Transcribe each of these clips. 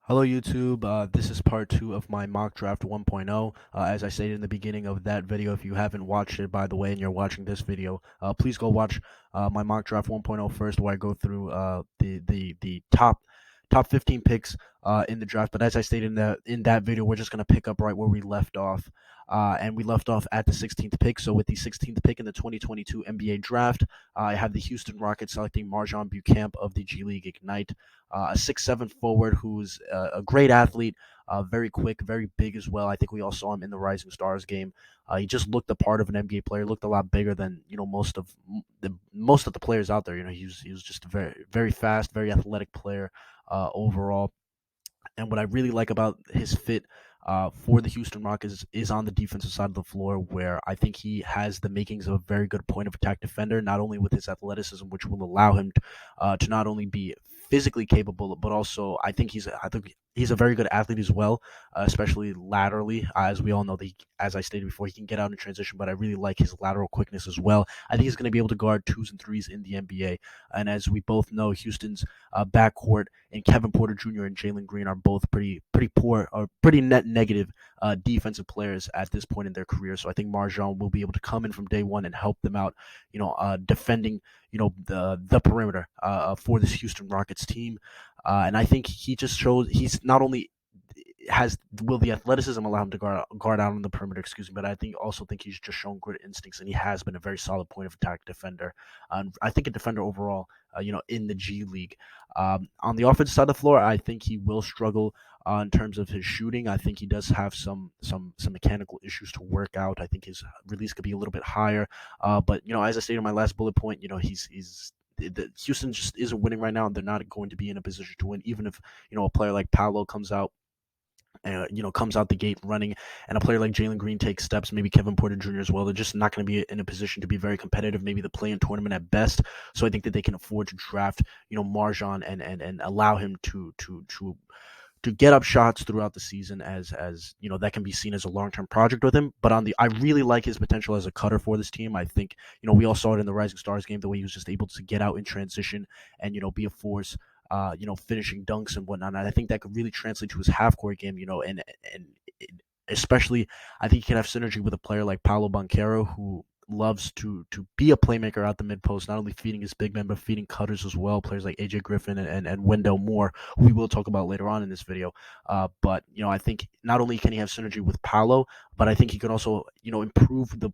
Hello YouTube, this is part 2 of my mock draft 1.0. As I stated in the beginning of that video, if you haven't watched it, by the way, and you're watching this video, please go watch my mock draft 1.0 first, where I go through the top 15 picks in the draft. But as I stated in that video, we're just going to pick up right where we left off. And we left off at the 16th pick. So with the 16th pick in the 2022 NBA draft, I have the Houston Rockets selecting MarJon Buchamp of the G League Ignite, a 6'7" forward who's a great athlete, very quick, very big as well. I think we all saw him in the Rising Stars game. He just looked the part of an NBA player. Looked a lot bigger than most of the players out there. He was just a very fast, very athletic player overall. And what I really like about his fit for the Houston Rockets is on the defensive side of the floor, where I think he has the makings of a very good point of attack defender, not only with his athleticism, which will allow him to not only be physically capable, but also I think he's a very good athlete as well, especially laterally. As we all know, as I stated before, he can get out in transition, but I really like his lateral quickness as well. I think he's going to be able to guard twos and threes in the NBA. And as we both know, Houston's backcourt and Kevin Porter Jr. and Jalen Green are both pretty poor or pretty net negative defensive players at this point in their career. So I think MarJon will be able to come in from day one and help them out, defending the perimeter for this Houston Rockets team. And I think he just shows he's not only will the athleticism allow him to guard out on the perimeter, excuse me, but I think he's just shown good instincts, and he has been a very solid point of attack defender. And I think a defender overall, in the G League. On the offensive side of the floor, I think he will struggle in terms of his shooting. I think he does have some mechanical issues to work out. I think his release could be a little bit higher. But as I stated in my last bullet point, he's the Houston just isn't winning right now, and they're not going to be in a position to win, even if a player like Paolo comes out the gate running, and a player like Jalen Green takes steps, maybe Kevin Porter Jr. as well. They're just not going to be in a position to be very competitive, maybe the play-in tournament at best. So I think that they can afford to draft, MarJon and allow him to get up shots throughout the season, as that can be seen as a long-term project with him. But I really like his potential as a cutter for this team. I think we all saw it in the Rising Stars game, the way he was just able to get out in transition and be a force, finishing dunks and whatnot. And I think that could really translate to his half court game, and especially I think he can have synergy with a player like Paolo Banchero, who loves to be a playmaker out the mid post, not only feeding his big men but feeding cutters as well. Players like AJ Griffin and Wendell Moore, who we will talk about later on in this video. But I think not only can he have synergy with Paolo, but I think he can also improve the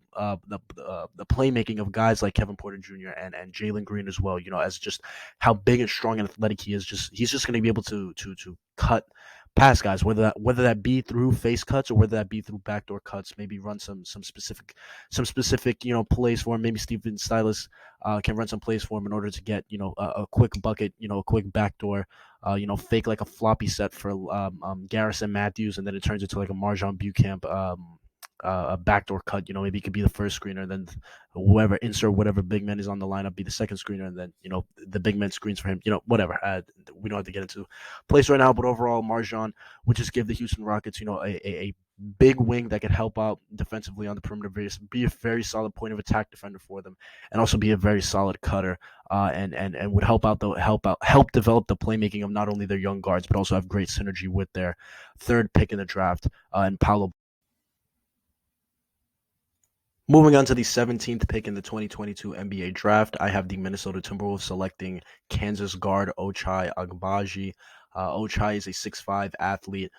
playmaking of guys like Kevin Porter Jr. and Jalen Green as well. As just how big and strong and athletic he is. He's just going to be able to cut past guys, whether that be through face cuts or whether that be through backdoor cuts. Maybe run some specific plays for him. Maybe Steven Silas can run some plays for him in order to get a quick bucket, a quick backdoor, fake like a floppy set for Garrison Matthews, and then it turns into like a MarJon Buchamp a backdoor cut. Maybe it could be the first screener, then whoever insert whatever big man is on the lineup be the second screener, and then the big man screens for him. Whatever. We don't have to get into place right now, but overall, MarJon would just give the Houston Rockets, a big wing that could help out defensively on the perimeter, be a very solid point of attack defender for them, and also be a very solid cutter, and would help develop the playmaking of not only their young guards but also have great synergy with their third pick in the draft, and Paolo. Moving on to the 17th pick in the 2022 NBA draft, I have the Minnesota Timberwolves selecting Kansas guard Ochai Agbaji. Ochai is a 6'5" athlete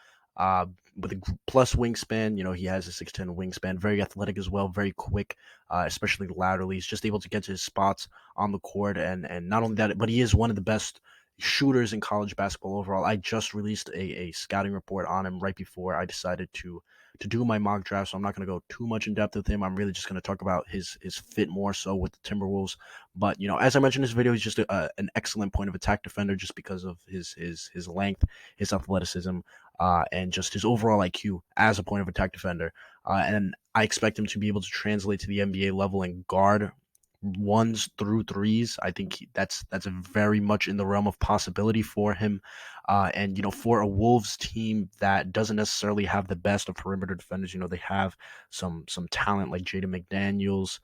with a plus wingspan. He has a 6'10" wingspan, very athletic as well, very quick, especially laterally. He's just able to get to his spots on the court, and not only that, but he is one of the best shooters in college basketball overall. I just released a scouting report on him right before I decided to do my mock draft, so I'm not going to go too much in depth with him. I'm really just going to talk about his fit more so with the Timberwolves. But as I mentioned in this video, he's just an excellent point of attack defender, just because of his length, his athleticism, and just his overall IQ as a point of attack defender. And I expect him to be able to translate to the NBA level and guard ones through threes. I think that's a very much in the realm of possibility for him. And for a Wolves team that doesn't necessarily have the best of perimeter defenders, they have some talent like Jaden McDaniels.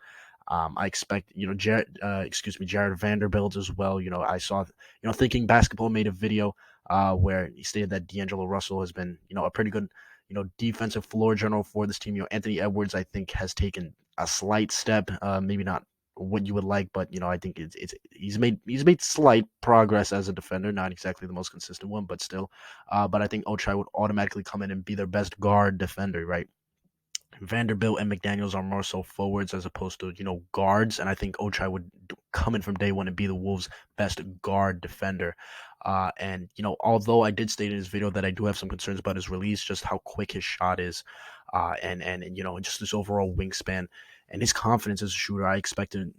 I expect Jared Vanderbilt as well. I saw Thinking Basketball made a video where he stated that D'Angelo Russell has been, a pretty good, defensive floor general for this team. Anthony Edwards, I think, has taken a slight step, maybe not what you would like, but I think it's he's made slight progress as a defender, not exactly the most consistent one, but still. But I think Ochai would automatically come in and be their best guard defender, right? Vanderbilt and McDaniels are more so forwards as opposed to guards, and I think Ochai would come in from day one and be the Wolves' best guard defender. And although I did state in his video that I do have some concerns about his release, just how quick his shot is, and just his overall wingspan and his confidence as a shooter, I expect him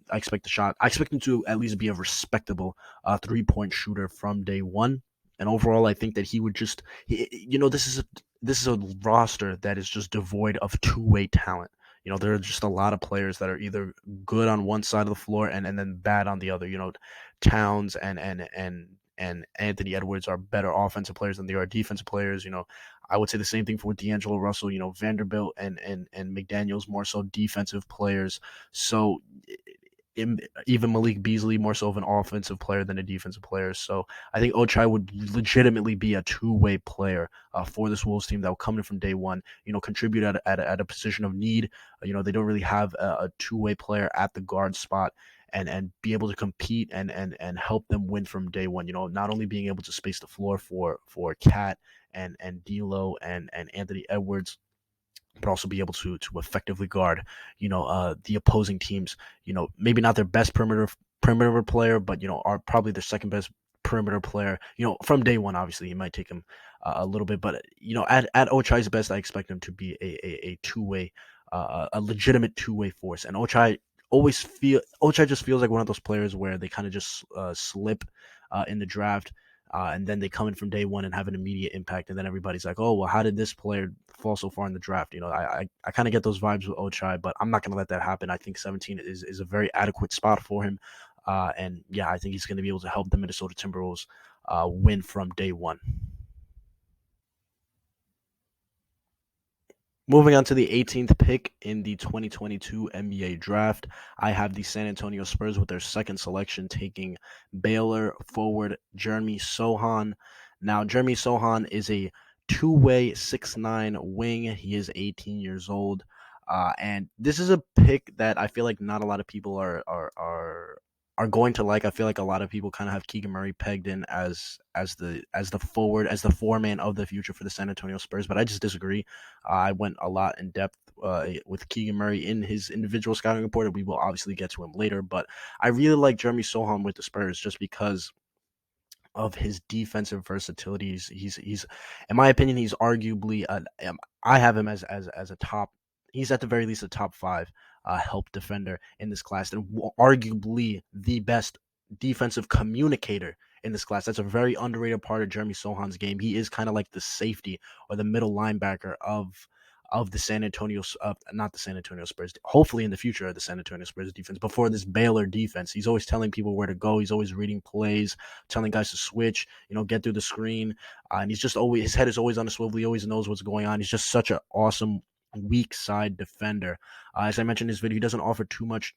to at least be a respectable 3-point shooter from day one. And overall, I think that he would just, this is a roster that is just devoid of two-way talent. There are just a lot of players that are either good on one side of the floor and then bad on the other. Towns and Anthony Edwards are better offensive players than they are defensive players. I would say the same thing for D'Angelo Russell. Vanderbilt and McDaniels more so defensive players. So even Malik Beasley more so of an offensive player than a defensive player. So I think Ochai would legitimately be a two-way player for this Wolves team that will come in from day one. Contribute at a position of need. They don't really have a two-way player at the guard spot. And be able to compete and help them win from day one. Not only being able to space the floor for Cat and D'Lo and Anthony Edwards, but also be able to effectively guard, the opposing teams. Maybe not their best perimeter player, but are probably their second best perimeter player. From day one, obviously, it might take him a little bit, but at Ochai's best, I expect him to be a two-way, a legitimate two-way force. And Ochai just feels like one of those players where they kind of just slip in the draft. And then they come in from day one and have an immediate impact, and then everybody's like, "Oh, well, how did this player fall so far in the draft?" I kind of get those vibes with Ochai, but I'm not going to let that happen. I think 17 is a very adequate spot for him, and yeah, I think he's going to be able to help the Minnesota Timberwolves win from day one. Moving on to the 18th pick in the 2022 NBA draft, I have the San Antonio Spurs with their second selection taking Baylor forward Jeremy Sohan. Now, Jeremy Sohan is a two-way 6'9" wing. He is 18 years old. And this is a pick that I feel like not a lot of people are going to like. I feel like a lot of people kind of have Keegan Murray pegged in as the forward, as the foreman of the future for the San Antonio Spurs, but I just disagree. I went a lot in depth with Keegan Murray in his individual scouting report, and we will obviously get to him later. But I really like Jeremy Sohan with the Spurs just because of his defensive versatility. He's in my opinion, he's arguably I have him as a top. He's at the very least a top five help defender in this class, and arguably the best defensive communicator in this class. That's a very underrated part of Jeremy Sohan's game. He is kind of like the safety or the middle linebacker of the San Antonio, not the San Antonio Spurs, hopefully in the future of the San Antonio Spurs defense. Before this Baylor defense, he's always telling people where to go. He's always reading plays, telling guys to switch, get through the screen. And he's just always, his head is always on a swivel. He always knows what's going on. He's just such an awesome weak side defender. As I mentioned in this video, he doesn't offer too much,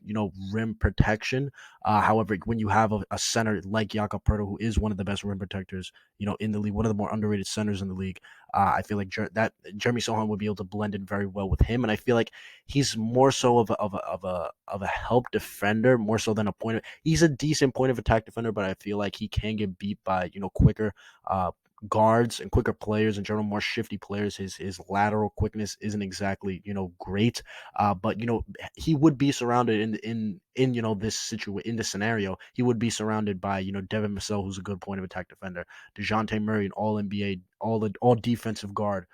rim protection. However, when you have a center like Jakob Poeltl, who is one of the best rim protectors, in the league, one of the more underrated centers in the league, I feel like that Jeremy Sohan would be able to blend in very well with him, and I feel like he's more so of a help defender more so than a point. He's a decent point of attack defender, but I feel like he can get beat by quicker guards and quicker players in general, more shifty players. His lateral quickness isn't exactly great, but he would be surrounded in this scenario. He would be surrounded by Devin Vassell, who's a good point of attack defender, DeJounte Murray, an All NBA, all defensive guard.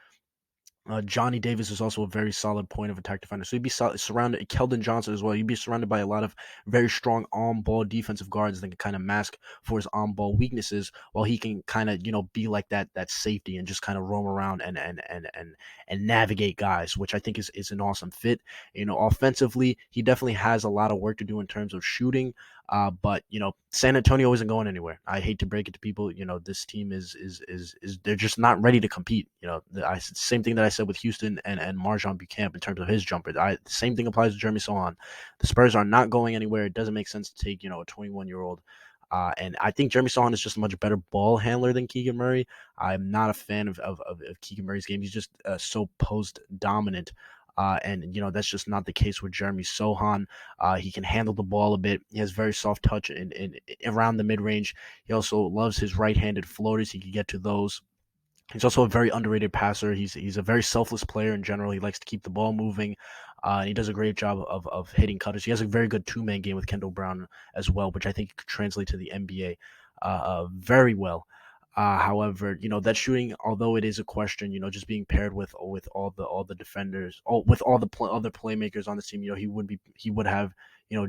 Johnny Davis is also a very solid point of attack defender. So he'd be surrounded, Keldon Johnson as well. You'd be surrounded by a lot of very strong on-ball defensive guards that can kind of mask for his on-ball weaknesses, while he can kind of, be like that safety and just kind of roam around and navigate guys, which I think is an awesome fit. Offensively, he definitely has a lot of work to do in terms of shooting. But San Antonio isn't going anywhere. I hate to break it to people. This team is they're just not ready to compete. Same thing that I said with Houston and Marjon Buchanan in terms of his jumper. The same thing applies to Jeremy Sohan. The Spurs are not going anywhere. It doesn't make sense to take a 21-year-old And I think Jeremy Sohan is just a much better ball handler than Keegan Murray. I'm not a fan of Keegan Murray's game. He's just so post dominant. And that's just not the case with Jeremy Sohan. He can handle the ball a bit. He has very soft touch in around the mid range. He also loves his right-handed floaters. He can get to those. He's also a very underrated passer. He's a very selfless player in general. He likes to keep the ball moving. And he does a great job of hitting cutters. He has a very good two-man game with Kendall Brown as well, which I think could translate to the NBA very well. However, that shooting, although it is a question, just being paired with all the defenders, with all the other playmakers on the team, he would have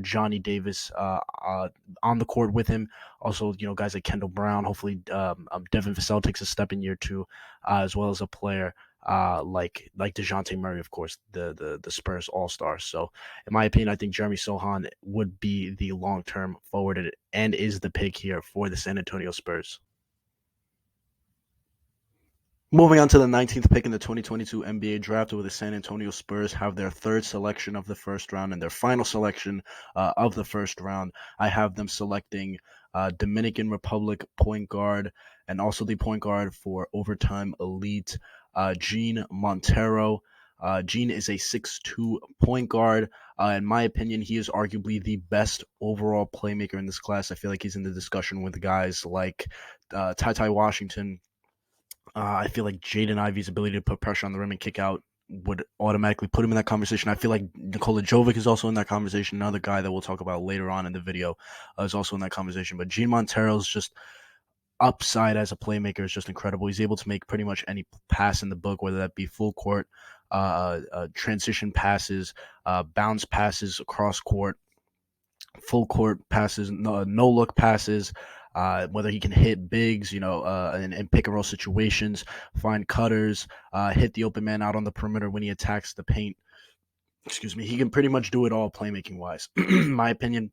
Johnny Davis on the court with him. Also, guys like Kendall Brown. Hopefully, Devin Vassell takes a step in year two, as well as a player like DeJounte Murray, of course, the Spurs All Star. So, in my opinion, I think Jeremy Sohan would be the long term forward and is the pick here for the San Antonio Spurs. Moving on to the 19th pick in the 2022 NBA draft, where the San Antonio Spurs have their third selection of the first round and their final selection of the first round. I have them selecting Dominican Republic point guard and also the point guard for overtime elite, Gene Montero. Gene is a 6'2 point guard. In my opinion, he is arguably the best overall playmaker in this class. I feel like he's in the discussion with guys like Ty Washington. I feel like Jaden Ivey's ability to put pressure on the rim and kick out would automatically put him in that conversation. I feel like Nikola Jovic is also in that conversation. Another guy that we'll talk about later on in the video is also in that conversation. But Gene Montero's just upside as a playmaker is just incredible. He's able to make pretty much any pass in the book, whether that be full court, transition passes, bounce passes across court, full court passes, no look passes, whether he can hit bigs, in pick and roll situations, find cutters, hit the open man out on the perimeter when he attacks the paint. Excuse me. He can pretty much do it all playmaking wise. In my opinion,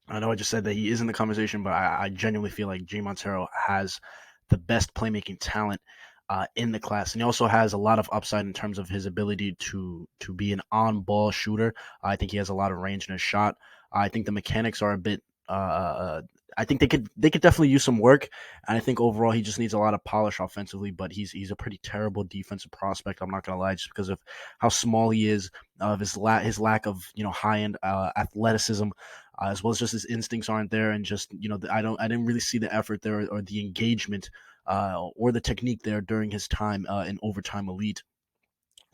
I know I just said that he is in the conversation, but I genuinely feel like G. Montero has the best playmaking talent in the class, and he also has a lot of upside in terms of his ability to be an on-ball shooter. I think he has a lot of range in his shot. I think the mechanics are a bit. I think they could definitely use some work, and I think overall he just needs a lot of polish offensively. But he's a pretty terrible defensive prospect. I'm not gonna lie, just because of how small he is, of his lack of high end athleticism. As well as just his instincts aren't there, and just I didn't really see the effort there or the engagement or the technique there during his time in overtime elite.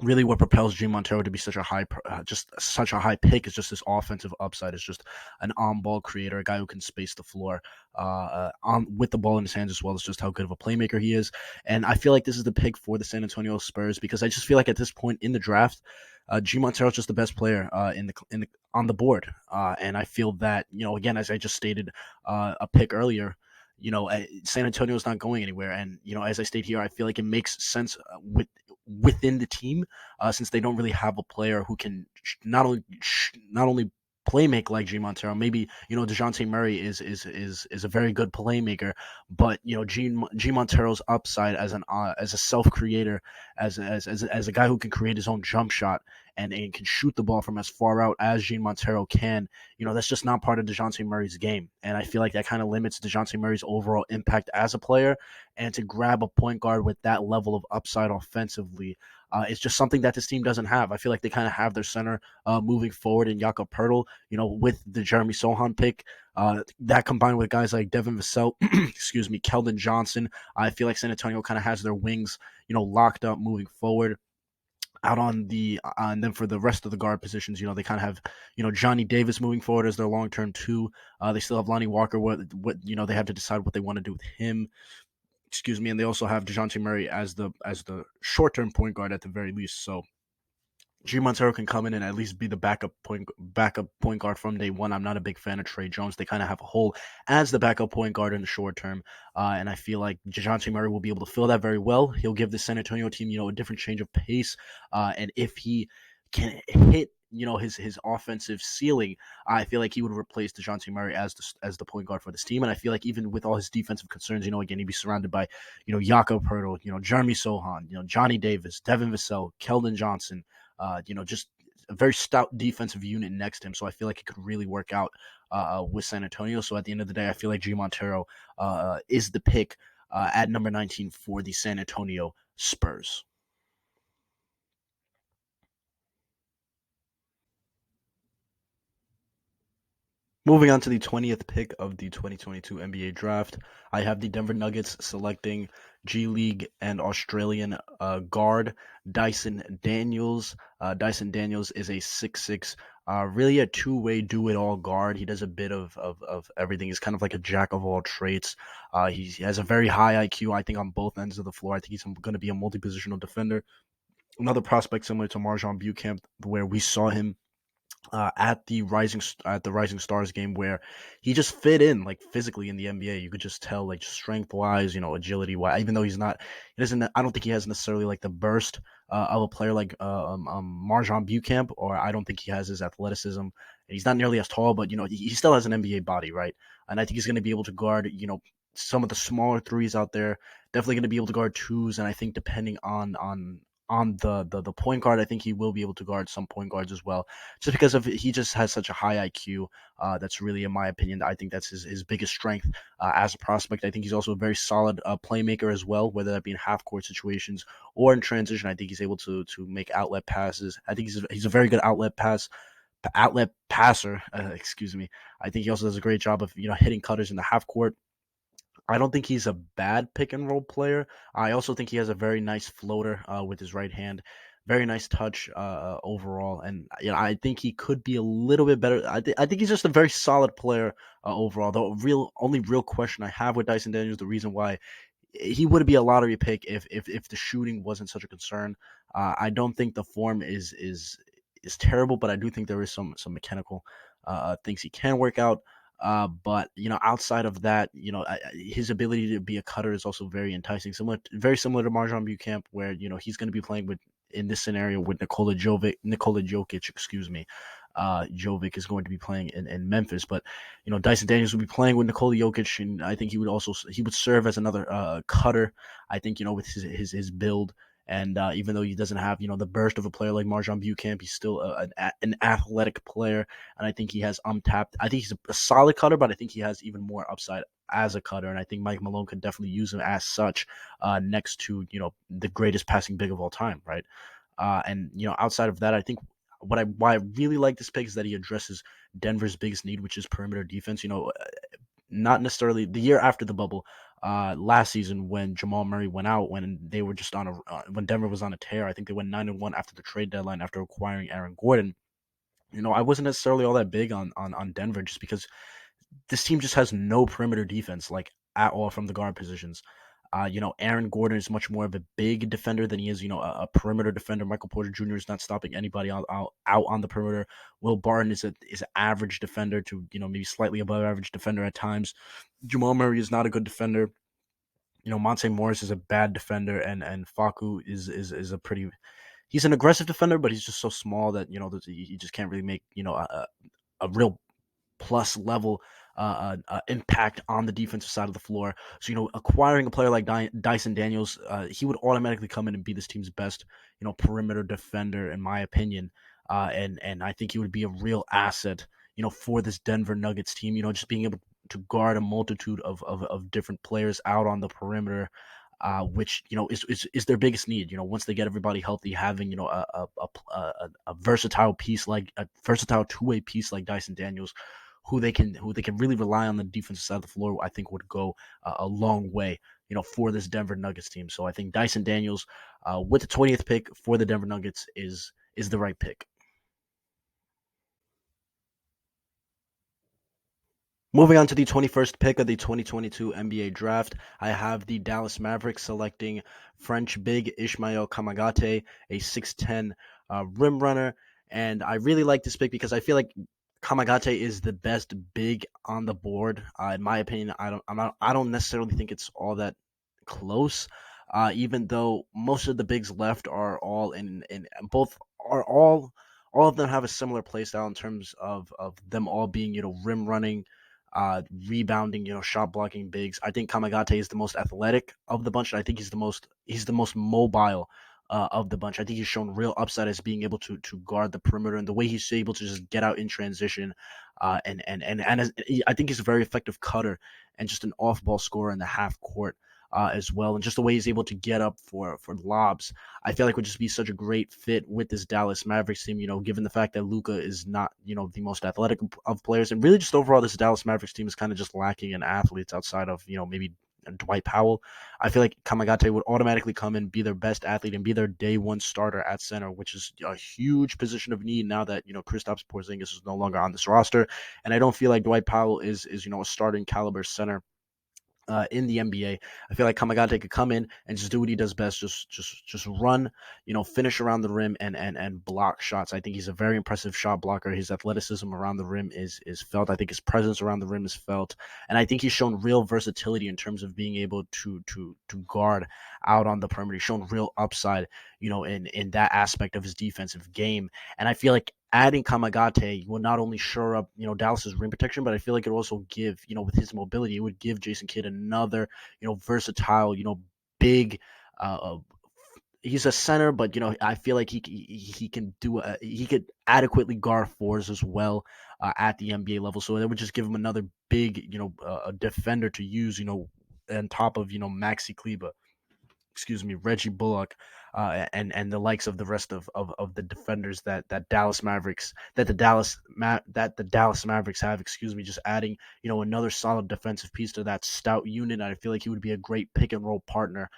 Really, what propels Jim Montero to be such a high pick is just his offensive upside. Is just an on-ball creator, a guy who can space the floor on with the ball in his hands, as well as just how good of a playmaker he is. And I feel like this is the pick for the San Antonio Spurs because I just feel like at this point in the draft, G Montero is just the best player in the on the board. And I feel that again, as I just stated a pick earlier. San Antonio is not going anywhere, and as I state here, I feel like it makes sense within the team, since they don't really have a player who can not only play make like G Montero. Maybe DeJounte Murray is a very good playmaker, but G Montero's upside as a self creator, as a guy who can create his own jump shot and can shoot the ball from as far out as Gene Montero can, that's just not part of DeJounte Murray's game. And I feel like that kind of limits DeJounte Murray's overall impact as a player. And to grab a point guard with that level of upside offensively is just something that this team doesn't have. I feel like they kind of have their center moving forward in Jakob Poeltl, with the Jeremy Sohan pick. That combined with guys like Devin Vassell, excuse me, Keldon Johnson, I feel like San Antonio kind of has their wings, locked up moving forward out on the and then for the rest of the guard positions, they kind of have Johnny Davis moving forward as their long term two. They still have Lonnie Walker. What they have to decide what they want to do with him. Excuse me, and they also have DeJounte Murray as the short term point guard at the very least. So G Montero can come in and at least be the backup point guard from day one. I'm not a big fan of Trey Jones. They kind of have a hole as the backup point guard in the short term, and I feel like DeJounte Murray will be able to fill that very well. He'll give the San Antonio team, a different change of pace, and if he can hit his offensive ceiling, I feel like he would replace DeJounte Murray as the point guard for this team. And I feel like even with all his defensive concerns, again, he'd be surrounded by Jakob Poeltl, Jeremy Sohan, Johnny Davis, Devin Vassell, Keldon Johnson, just a very stout defensive unit next to him. So I feel like it could really work out with San Antonio. So at the end of the day, I feel like G Montero is the pick at number 19 for the San Antonio Spurs. Moving on to the 20th pick of the 2022 NBA draft, I have the Denver Nuggets selecting G League and Australian guard Dyson Daniels. Dyson Daniels is a 6'6", really a two-way do-it-all guard. He does a bit of everything. He's kind of like a jack of all trades. He has a very high IQ, I think, on both ends of the floor. I think he's going to be a multi-positional defender. Another prospect similar to Marjon Buchamp, where we saw him at the Rising Stars game where he just fit in like physically in the NBA. You could just tell like strength wise, agility wise. Even though he doesn't. I don't think he has necessarily like the burst of a player like Marjon Buchamp, or I don't think he has his athleticism. He's not nearly as tall, but he still has an NBA body, right? And I think he's going to be able to guard some of the smaller threes out there. Definitely going to be able to guard twos, and I think depending on the point guard, I think he will be able to guard some point guards as well, just because of he just has such a high IQ. That's really, in my opinion, I think that's his biggest strength as a prospect. I think he's also a very solid playmaker as well, whether that be in half court situations or in transition. I think he's able to make outlet passes. I think he's a very good outlet passer. Excuse me. I think he also does a great job of hitting cutters in the half court. I don't think he's a bad pick and roll player. I also think he has a very nice floater with his right hand. Very nice touch overall, and I think he could be a little bit better. I think he's just a very solid player overall. The only real question I have with Dyson Daniels, the reason why he would be a lottery pick if the shooting wasn't such a concern. I don't think the form is terrible, but I do think there is some mechanical things he can work out. But outside of that, his ability to be a cutter is also very enticing. Very similar to Marjon Buchamp, where he's going to be playing with in this scenario with Nikola Jokic, excuse me. Jovic is going to be playing in Memphis, but Dyson Daniels will be playing with Nikola Jokic, and I think he would serve as another cutter. I think with his build. And even though he doesn't have, the burst of a player like Marjon Buchamp, he's still an athletic player, and I think he has untapped. I think he's a solid cutter, but I think he has even more upside as a cutter, and I think Mike Malone could definitely use him as such, next to the greatest passing big of all time, right? And outside of that, I think why I really like this pick is that he addresses Denver's biggest need, which is perimeter defense. Not necessarily the year after the bubble, last season when Jamal Murray went out, when they were just when Denver was on a tear. I think they went 9-1 after the trade deadline after acquiring Aaron Gordon. I wasn't necessarily all that big on Denver just because this team just has no perimeter defense like at all from the guard positions. Aaron Gordon is much more of a big defender than he is, a perimeter defender. Michael Porter Jr. is not stopping anybody out on the perimeter. Will Barton is an average defender to, maybe slightly above average defender at times. Jamal Murray is not a good defender. Monte Morris is a bad defender, and Facu is a pretty. He's an aggressive defender, but he's just so small that he just can't really make a real plus level impact on the defensive side of the floor. So, acquiring a player like Dyson Daniels, he would automatically come in and be this team's best, perimeter defender, in my opinion. And I think he would be a real asset, for this Denver Nuggets team, just being able to guard a multitude of different players out on the perimeter. Which is their biggest need. Once they get everybody healthy, having a versatile piece like a versatile two-way piece like Dyson Daniels, who they can really rely on the defensive side of the floor, I think would go a long way, for this Denver Nuggets team. So I think Dyson Daniels, with the 20th pick for the Denver Nuggets, is the right pick. Moving on to the 21st pick of the 2022 NBA draft, I have the Dallas Mavericks selecting French big Ismail Kamagate, a 6'10" rim runner. And I really like this pick because I feel like Kamagate is the best big on the board. In my opinion, I don't necessarily think it's all that close. Even though most of the bigs left are all in both are all of them have a similar play style in terms of them all being rim running, rebounding, shot blocking bigs. I think Kamagate is the most athletic of the bunch. I think he's the most mobile of the bunch. I think he's shown real upside as being able to guard the perimeter, and the way he's able to just get out in transition, and I think he's a very effective cutter and just an off ball scorer in the half court. As well, and just the way he's able to get up for lobs, I feel like would just be such a great fit with this Dallas Mavericks team. Given the fact that Luka is not the most athletic of players, and really just overall this Dallas Mavericks team is kind of just lacking in athletes outside of maybe Dwight Powell. I feel like Kamagate would automatically come in, be their best athlete, and be their day one starter at center, which is a huge position of need now that Kristaps Porzingis is no longer on this roster, and I don't feel like Dwight Powell is a starting caliber center in the NBA. I feel like Kamagate could come in and just do what he does best, just run, finish around the rim and block shots. I think he's a very impressive shot blocker. His athleticism around the rim is felt. I think his presence around the rim is felt, and I think he's shown real versatility in terms of being able to guard out on the perimeter. He's shown real upside, in that aspect of his defensive game, and I feel like adding Kamagate will not only shore up, Dallas's rim protection, but I feel like it also give, with his mobility, it would give Jason Kidd another, versatile, big. Uh, he's a center, but I feel like he can do he could adequately guard fours as well at the NBA level. So it would just give him another big, a defender to use, on top of Maxi Kleba, Reggie Bullock, and the likes of the rest of the defenders that Dallas Mavericks that the Dallas Mavericks have. Just adding another solid defensive piece to that stout unit. I feel like he would be a great pick and roll partner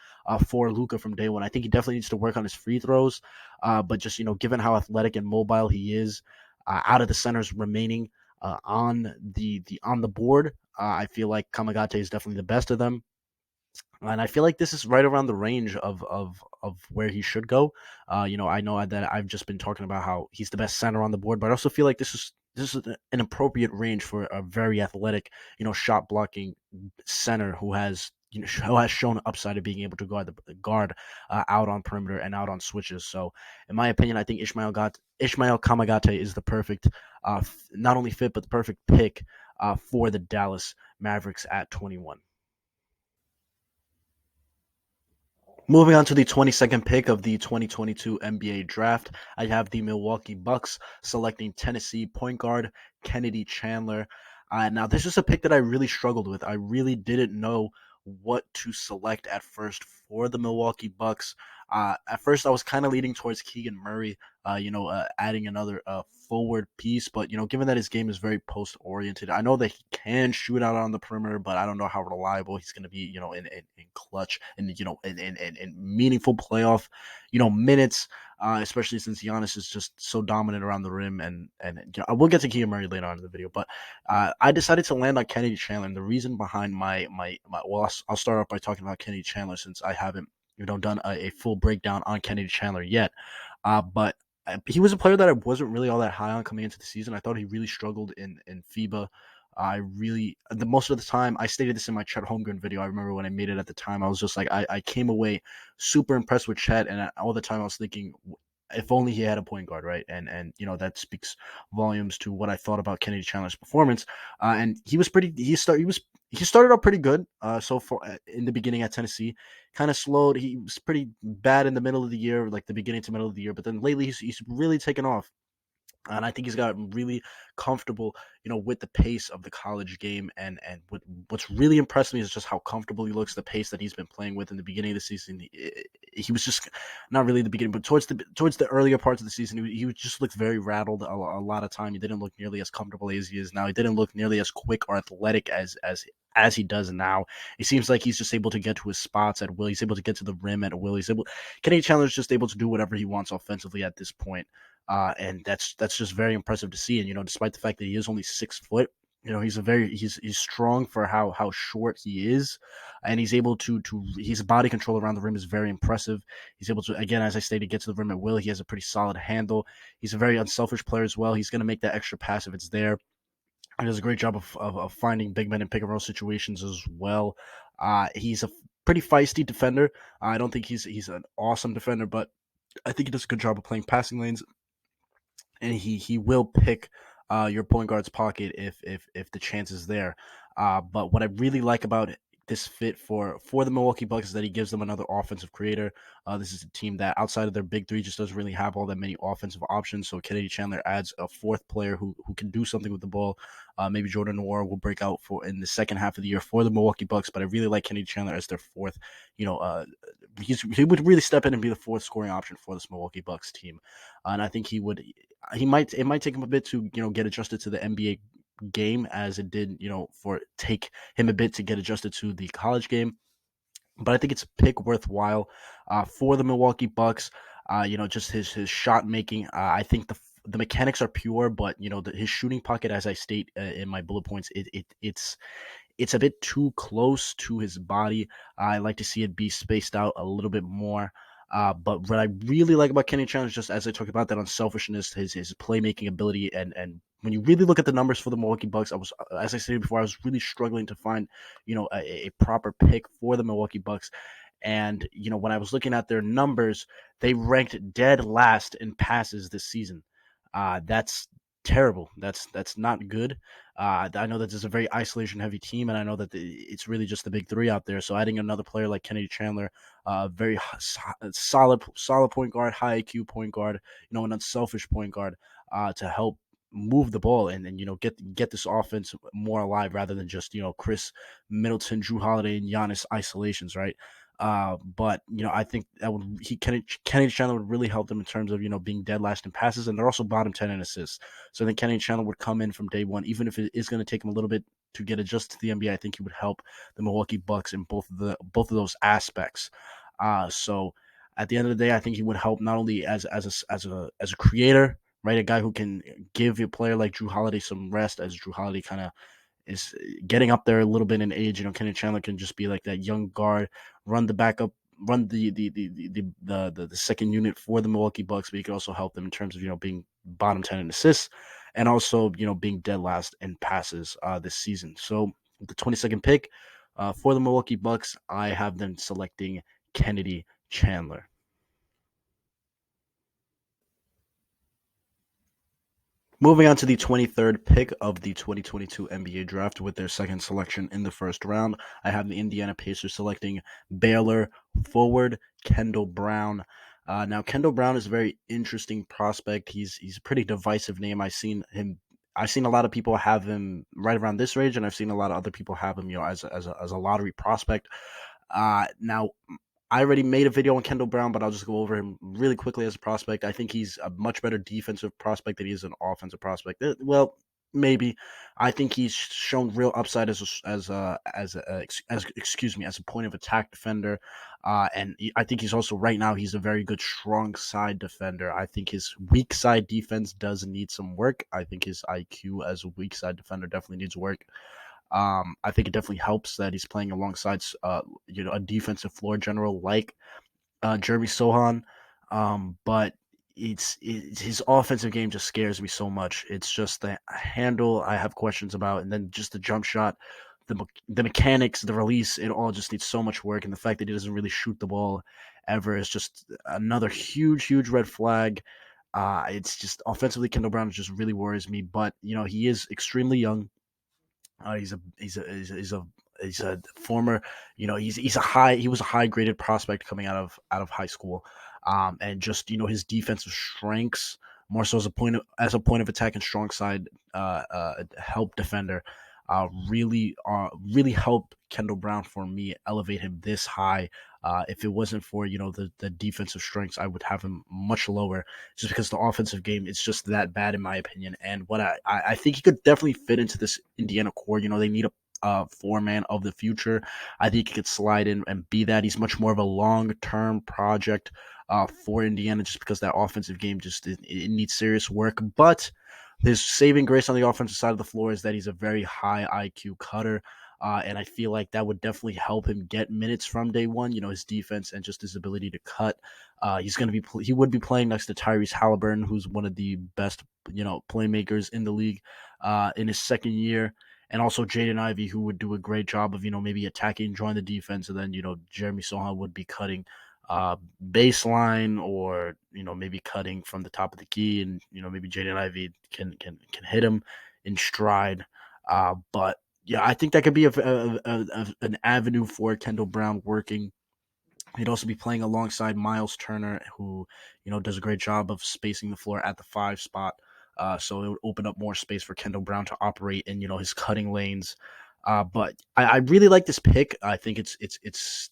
for Luka from day one. I think he definitely needs to work on his free throws, but just given how athletic and mobile he is, out of the centers remaining on the board, I feel like Kamagate is definitely the best of them. And I feel like this is right around the range of where he should go. I know that I've just been talking about how he's the best center on the board, but I also feel like this is an appropriate range for a very athletic, shot blocking center who has shown upside of being able to guard out on perimeter and out on switches. So, in my opinion, I think Ishmael Kamagate is the perfect, not only fit but the perfect pick for the Dallas Mavericks at 21. Moving on to the 22nd pick of the 2022 NBA draft, I have the Milwaukee Bucks selecting Tennessee point guard Kennedy Chandler. Now, this is a pick that I really struggled with. I really didn't know what to select at first for the Milwaukee Bucks. At first, I was kind of leaning towards Keegan Murray, adding another forward piece. But, given that his game is very post oriented, I know that he can shoot out on the perimeter, but I don't know how reliable he's going to be, in clutch and, in meaningful playoff, minutes. Especially since Giannis is just so dominant around the rim, and we'll get to Keegan Murray later on in the video. But I decided to land on Kennedy Chandler, and the reason behind my well, I'll start off by talking about Kennedy Chandler since I haven't done a full breakdown on Kennedy Chandler yet. But he was a player that I wasn't really all that high on coming into the season. I thought he really struggled in FIBA. The most of the time, I stated this in my Chet Holmgren video. I remember when I made it at the time, I was just like, I came away super impressed with Chet, and all the time I was thinking, if only he had a point guard, right? And that speaks volumes to what I thought about Kennedy Chandler's performance. And he was pretty. He started out pretty good. So far in the beginning at Tennessee, kind of slowed. He was pretty bad in the middle of the year, like the beginning to middle of the year. But then lately, he's really taken off. And I think he's gotten really comfortable, with the pace of the college game. And what's really impressed me is just how comfortable he looks, the pace that he's been playing with in the beginning of the season. He was just not really the beginning, but towards the earlier parts of the season, he just looked very rattled a lot of time. He didn't look nearly as comfortable as he is now. He didn't look nearly as quick or athletic as he does now. It seems like he's just able to get to his spots at will. He's able to get to the rim at will. Kenny Chandler's just able to do whatever he wants offensively at this point. And that's just very impressive to see. And despite the fact that he is only 6 foot, he's strong for how short he is, and he's able to his body control around the rim is very impressive. He's able to, again, as I stated, get to the rim at will. He has a pretty solid handle. He's a very unselfish player as well. He's going to make that extra pass if it's there. He does a great job of finding big men in pick and roll situations as well. He's a pretty feisty defender. I don't think he's an awesome defender, but I think he does a good job of playing passing lanes, and he will pick your point guard's pocket if the chance is there. But what I really like about this fit for the Milwaukee Bucks is that he gives them another offensive creator. This is a team that outside of their big three just doesn't really have all that many offensive options. So Kennedy Chandler adds a fourth player who can do something with the ball. Maybe Jordan Noir will break out for in the second half of the year for the Milwaukee Bucks, but I really like Kennedy Chandler as their fourth. You know, he would really step in and be the fourth scoring option for this Milwaukee Bucks team, and I think it might take him a bit to get adjusted to the NBA game as it did for take him a bit to get adjusted to the college game, but I think it's a pick worthwhile for the Milwaukee Bucks. Just his shot making. I think the mechanics are pure, but his shooting pocket, as I state in my bullet points, it's a bit too close to his body. I like to see it be spaced out a little bit more. But what I really like about Kenny Chandler is just as I talked about that unselfishness, his playmaking ability, and when you really look at the numbers for the Milwaukee Bucks, as I stated before, I was really struggling to find a proper pick for the Milwaukee Bucks. And when I was looking at their numbers, they ranked dead last in passes this season. That's terrible. That's not good. I know that this is a very isolation heavy team, and I know that it's really just the big three out there. So adding another player like Kennedy Chandler, very solid point guard, high IQ point guard, an unselfish point guard, to help move the ball and get this offense more alive rather than just Chris Middleton, Drew Holiday, and Giannis isolations, right? But I think that Kennedy Chandler would really help them in terms of being dead last in passes, and they're also bottom 10 in assists. So I think Kennedy Chandler would come in from day one, even if it is going to take him a little bit to get adjusted to the NBA. I think he would help the Milwaukee Bucks in both of those aspects. So at the end of the day, I think he would help not only as a creator, right, a guy who can give a player like Drew Holiday some rest, as Drew Holiday kind of is getting up there a little bit in age. Kenny Chandler can just be like that young guard, run the backup, run the second unit for the Milwaukee Bucks, but he could also help them in terms of being bottom 10 in assists and also being dead last in passes this season. So with the 22nd pick for the Milwaukee Bucks, I have them selecting Kennedy Chandler. Moving on to the 23rd pick of the 2022 NBA draft with their second selection in the first round, I have the Indiana Pacers selecting Baylor forward Kendall Brown. Now, Kendall Brown is a very interesting prospect. He's a pretty divisive name. I've seen a lot of people have him right around this range, and I've seen a lot of other people have him, as a lottery prospect. Now, I already made a video on Kendall Brown, but I'll just go over him really quickly as a prospect. I think he's a much better defensive prospect than he is an offensive prospect. Well, maybe. I think he's shown real upside as excuse me, as a point of attack defender, I think he's also right now he's a very good strong side defender. I think his weak side defense does need some work. I think his IQ as a weak side defender definitely needs work. I think it definitely helps that he's playing alongside, a defensive floor general like Jeremy Sohan. But it's his offensive game just scares me so much. It's just the handle I have questions about, and then just the jump shot, the mechanics, the release. It all just needs so much work, and the fact that he doesn't really shoot the ball ever is just another huge red flag. It's just offensively, Kendall Brown just really worries me. But he is extremely young. He's a former, he was a high graded prospect coming out of high school, and just his defensive strengths more so as a point of attack and strong side help defender, really helped Kendall Brown for me elevate him this high. If it wasn't for the defensive strengths, I would have him much lower, just because the offensive game is just that bad in my opinion. And what I think he could definitely fit into this Indiana core. They need a four-man of the future. I think he could slide in and be that. He's much more of a long-term project for Indiana, just because that offensive game it needs serious work. But his saving grace on the offensive side of the floor is that he's a very high IQ cutter. And I feel like that would definitely help him get minutes from day one. His defense and just his ability to cut. He would be playing next to Tyrese Halliburton, who's one of the best playmakers in the league in his second year, and also Jaden Ivey, who would do a great job of maybe attacking, drawing the defense, and then Jeremy Sohan would be cutting baseline, or maybe cutting from the top of the key, and maybe Jaden Ivey can hit him in stride. But yeah, I think that could be an avenue for Kendall Brown working. He'd also be playing alongside Miles Turner, who does a great job of spacing the floor at the 5 spot. So it would open up more space for Kendall Brown to operate in his cutting lanes. But I really like this pick. I think it's.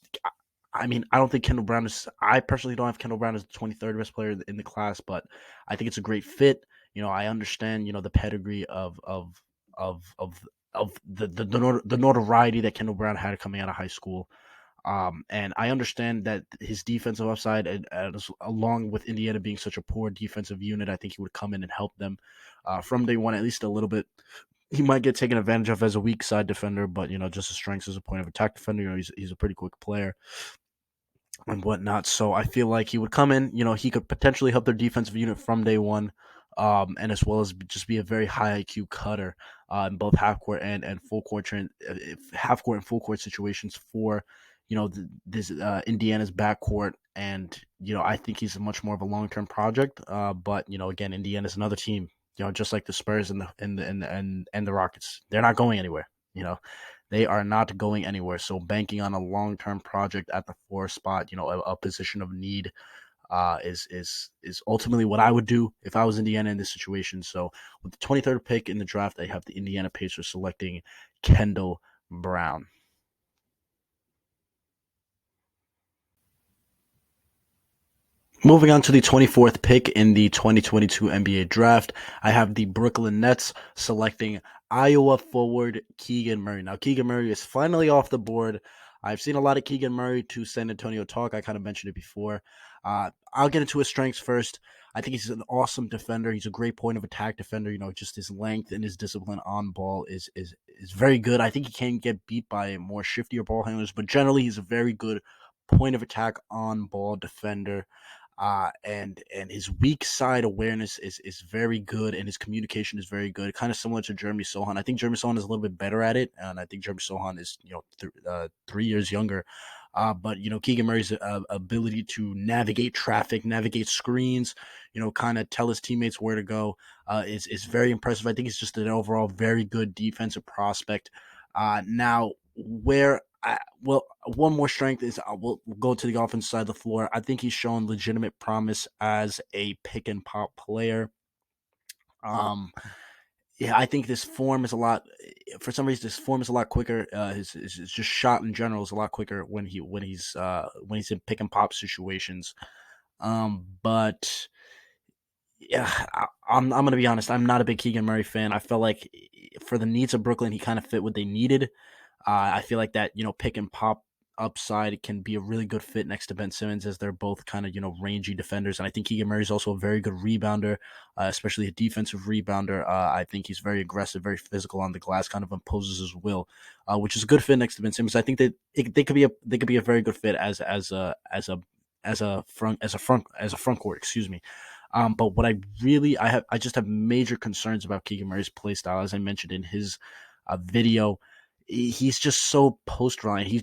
I mean, I don't think Kendall Brown is. I personally don't have Kendall Brown as the 23rd best player in the class, but I think it's a great fit. I understand the pedigree of the notoriety that Kendall Brown had coming out of high school. And I understand that his defensive upside, and along with Indiana being such a poor defensive unit, I think he would come in and help them from day one, at least a little bit. He might get taken advantage of as a weak side defender, but just his strengths as a point of attack defender. He's a pretty quick player and whatnot. So I feel like he would come in. He could potentially help their defensive unit from day one, and as well as just be a very high IQ cutter in both half court and full court, half court and full court situations for this Indiana's backcourt. And I think he's much more of a long term project. But again, Indiana's another team. Just like the Spurs and the Rockets, they're not going anywhere. They are not going anywhere. So banking on a long term project at the 4 spot, a position of need, is ultimately what I would do if I was Indiana in this situation. So with the 23rd pick in the draft, I have the Indiana Pacers selecting Kendall Brown. Moving on to the 24th pick in the 2022 NBA draft, I have the Brooklyn Nets selecting Iowa forward Keegan Murray. Now, Keegan Murray is finally off the board. I've seen a lot of Keegan Murray to San Antonio talk. I kind of mentioned it before. I'll get into his strengths first. I think he's an awesome defender. He's a great point of attack defender. Just his length and his discipline on ball is very good. I think he can get beat by more shiftier ball handlers, but generally he's a very good point of attack on ball defender. And his weak side awareness is very good, and his communication is very good, kind of similar to Jeremy Sohan. I think Jeremy Sohan is a little bit better at it, and I think Jeremy Sohan is 3 years younger. But Keegan Murray's ability to navigate traffic, navigate screens, kind of tell his teammates where to go, is very impressive. I think he's just an overall very good defensive prospect. Now, one more strength is we'll go to the offense side of the floor. I think he's shown legitimate promise as a pick and pop player. Um, yeah, I think this form is a lot. For some reason, this form is a lot quicker. His just shot in general is a lot quicker when he's in pick and pop situations. But yeah, I'm gonna be honest. I'm not a big Keegan Murray fan. I felt like for the needs of Brooklyn, he kind of fit what they needed. I feel like that pick and pop upside can be a really good fit next to Ben Simmons, as they're both kind of rangy defenders, and I think Keegan Murray is also a very good rebounder, especially a defensive rebounder. I think he's very aggressive, very physical on the glass, kind of imposes his will, which is a good fit next to Ben Simmons. I think that they could be a very good fit as a front court. Excuse me. But what I just have major concerns about Keegan Murray's play style, as I mentioned in his video. He's just so post reliant. He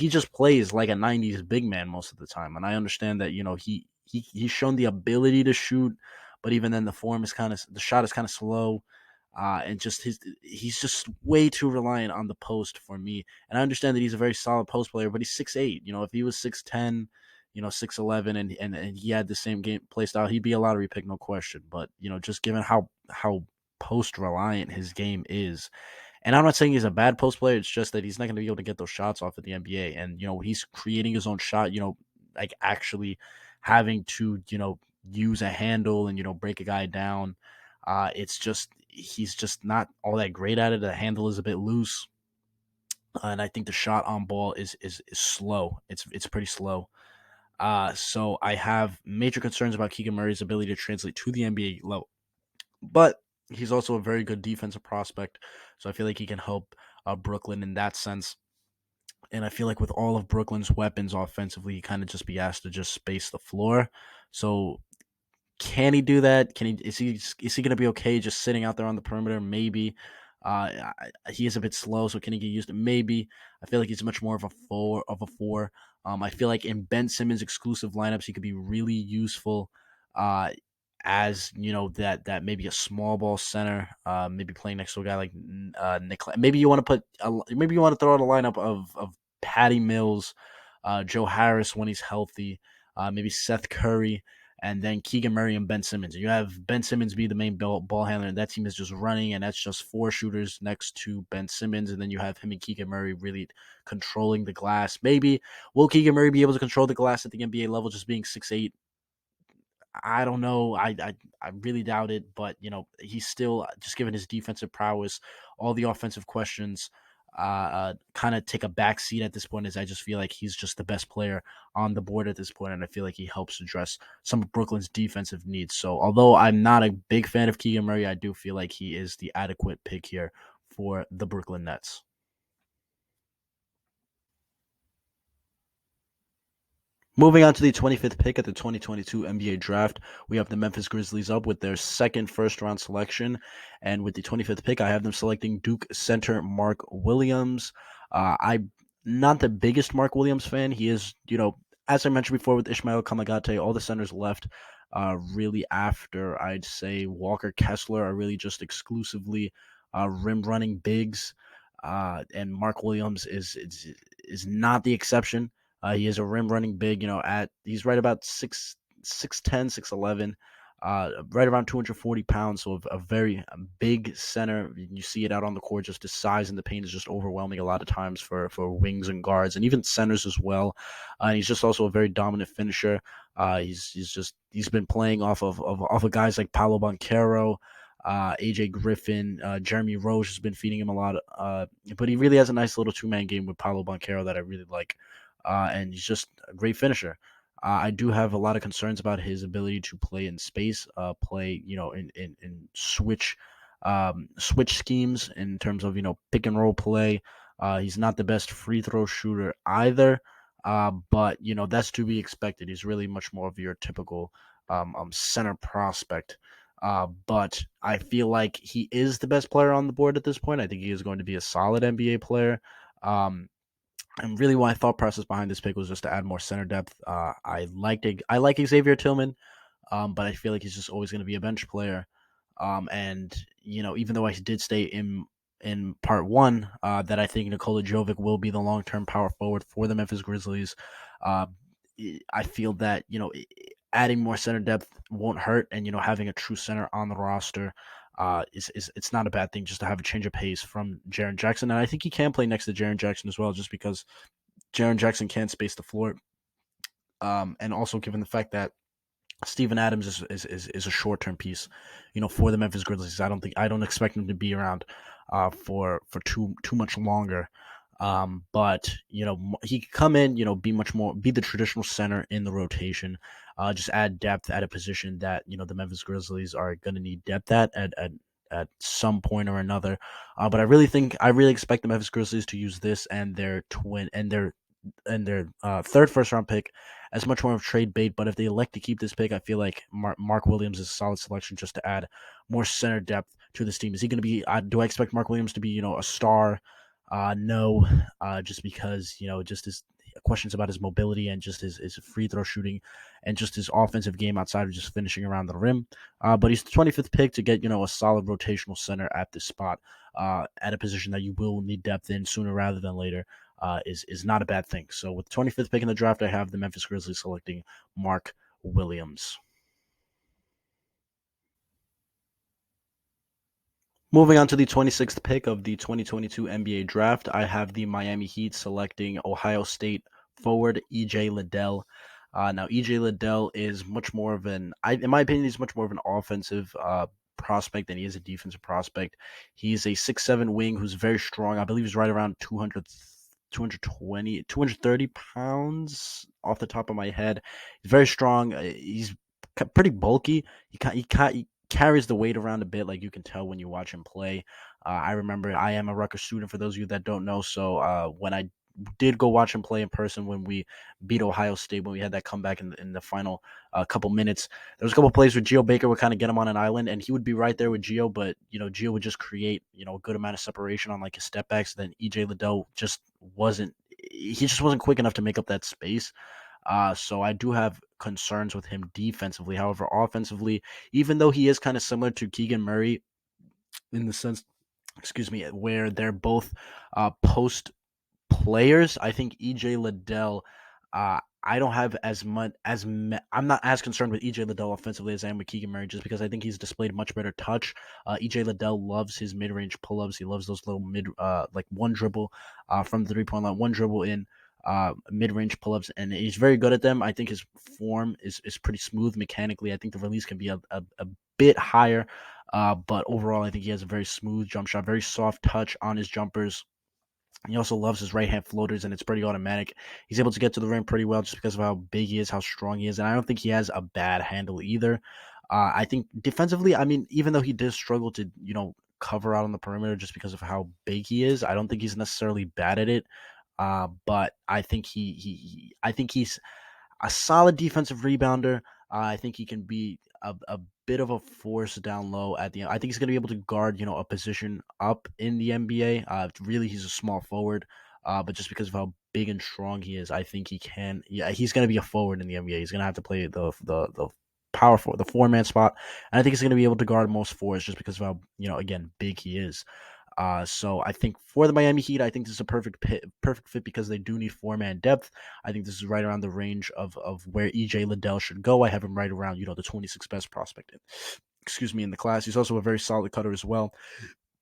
just plays like a '90s big man most of the time, and I understand that he's shown the ability to shoot, but even then the shot is kind of slow, and just he's just way too reliant on the post for me. And I understand that he's a very solid post player, but he's 6'8". If he was 6'10", 6'11", and he had the same game play style, he'd be a lottery pick, no question. But just given how post reliant his game is. And I'm not saying he's a bad post player. It's just that he's not going to be able to get those shots off at the NBA. And, he's creating his own shot, like actually having to, use a handle and, break a guy down. It's just, he's just not all that great at it. The handle is a bit loose. And I think the shot on ball is slow. It's pretty slow. So I have major concerns about Keegan Murray's ability to translate to the NBA level. But he's also a very good defensive prospect, so I feel like he can help Brooklyn in that sense. And I feel like with all of Brooklyn's weapons offensively, he kind of just be asked to just space the floor. So can he do that? Is he going to be okay just sitting out there on the perimeter? Maybe. He is a bit slow, so can he get used to? Maybe. I feel like he's much more of a four. I feel like in Ben Simmons exclusive lineups, he could be really useful. Uh, as that maybe a small ball center, maybe playing next to a guy like Nick. Maybe you want to maybe you want to throw out a lineup of Patty Mills, Joe Harris when he's healthy, maybe Seth Curry, and then Keegan Murray and Ben Simmons. You have Ben Simmons be the main ball handler, and that team is just running, and that's just four shooters next to Ben Simmons, and then you have him and Keegan Murray really controlling the glass. Maybe will Keegan Murray be able to control the glass at the NBA level, just being 6'8"? I don't know. I really doubt it, but he's still just given his defensive prowess, all the offensive questions kind of take a back seat at this point, as I just feel like he's just the best player on the board at this point, and I feel like he helps address some of Brooklyn's defensive needs. So although I'm not a big fan of Keegan Murray, I do feel like he is the adequate pick here for the Brooklyn Nets. Moving on to the 25th pick at the 2022 NBA Draft, we have the Memphis Grizzlies up with their second first-round selection. And with the 25th pick, I have them selecting Duke center Mark Williams. I'm not the biggest Mark Williams fan. He is, as I mentioned before with Ishmael Kamagate, all the centers left really after, I'd say, Walker Kessler are really just exclusively rim-running bigs. And Mark Williams is not the exception. He is a rim running big, he's right about 6'10", 6'11", right around 240 pounds. So a very big center. You see it out on the court. Just his size in the paint is just overwhelming a lot of times for wings and guards and even centers as well. And he's just also a very dominant finisher. He's been playing off of guys like Paolo Banchero, AJ Griffin, Jeremy Roche has been feeding him a lot. But he really has a nice little two-man game with Paolo Banchero that I really like. And he's just a great finisher. I do have a lot of concerns about his ability to play in space, play in switch schemes in terms of pick and roll play. He's not the best free throw shooter either, but that's to be expected. He's really much more of your typical center prospect. But I feel like he is the best player on the board at this point. I think he is going to be a solid NBA player. And really, my thought process behind this pick was just to add more center depth. I like Xavier Tillman, but I feel like he's just always going to be a bench player. And even though I did state in part one that I think Nikola Jovic will be the long term power forward for the Memphis Grizzlies, uh, I feel that adding more center depth won't hurt, and having a true center on the roster is it's not a bad thing, just to have a change of pace from Jaren Jackson. And I think he can play next to Jaren Jackson as well, just because Jaren Jackson can space the floor. And also given the fact that Steven Adams is a short term piece, for the Memphis Grizzlies. I don't expect him to be around for too much longer. But he could come in, be the traditional center in the rotation, just add depth at a position that the Memphis Grizzlies are going to need depth at some point or another. But I really expect the Memphis Grizzlies to use this and their third first round pick as much more of trade bait. But if they elect to keep this pick, I feel like Mark Williams is a solid selection just to add more center depth to this team. Is he going to be? Do I expect Mark Williams to be a star? No, just because just his questions about his mobility and just his free throw shooting and just his offensive game outside of just finishing around the rim. But he's the 25th pick to get a solid rotational center at this spot, at a position that you will need depth in sooner rather than later. Is not a bad thing. So with the 25th pick in the draft, I have the Memphis Grizzlies selecting Mark Williams. Moving on to the 26th pick of the 2022 NBA Draft, I have the Miami Heat selecting Ohio State forward EJ Liddell. Now, EJ Liddell is much more of in my opinion, he's much more of an offensive prospect than he is a defensive prospect. He's a 6'7" wing who's very strong. I believe he's right around 230 pounds off the top of my head. He's very strong. He's pretty bulky. He carries the weight around a bit, like you can tell when you watch him play. I remember I am a Rutgers student, for those of you that don't know. So when I did go watch him play in person when we beat Ohio State, when we had that comeback in the final couple minutes, there was a couple plays where Geo Baker would kind of get him on an island, and he would be right there with Geo, but Geo would just create a good amount of separation on like his step backs. Then EJ Liddell just wasn't quick enough to make up that space. So I do have concerns with him defensively. However, offensively, even though he is kind of similar to Keegan Murray in the sense, excuse me, where they're both post players, I think EJ Liddell. I don't have as much I'm not as concerned with EJ Liddell offensively as I am with Keegan Murray, just because I think he's displayed much better touch. EJ Liddell loves his mid range pull ups. He loves those little like one dribble from the 3 point line, one dribble in mid range pull ups, and he's very good at them. I think his form is pretty smooth mechanically. I think the release can be a bit higher, but overall, I think he has a very smooth jump shot, very soft touch on his jumpers. He also loves his right hand floaters, and it's pretty automatic. He's able to get to the rim pretty well just because of how big he is, how strong he is, and I don't think he has a bad handle either. I think defensively, I mean, even though he does struggle to, cover out on the perimeter just because of how big he is, I don't think he's necessarily bad at it. But I think I think he's a solid defensive rebounder. I think he can be a bit of a force down low at the end. I think he's going to be able to guard, a position up in the NBA. Really, he's a small forward, but just because of how big and strong he is, I think he can. Yeah, he's going to be a forward in the NBA. He's going to have to play the power forward, the 4 man spot, and I think he's going to be able to guard most fours just because of how again big he is. So I think for the Miami Heat, I think this is a perfect fit because they do need 4 man depth. I think this is right around the range of where EJ Liddell should go. I have him right around the 26th best prospect in the class. He's also a very solid cutter as well.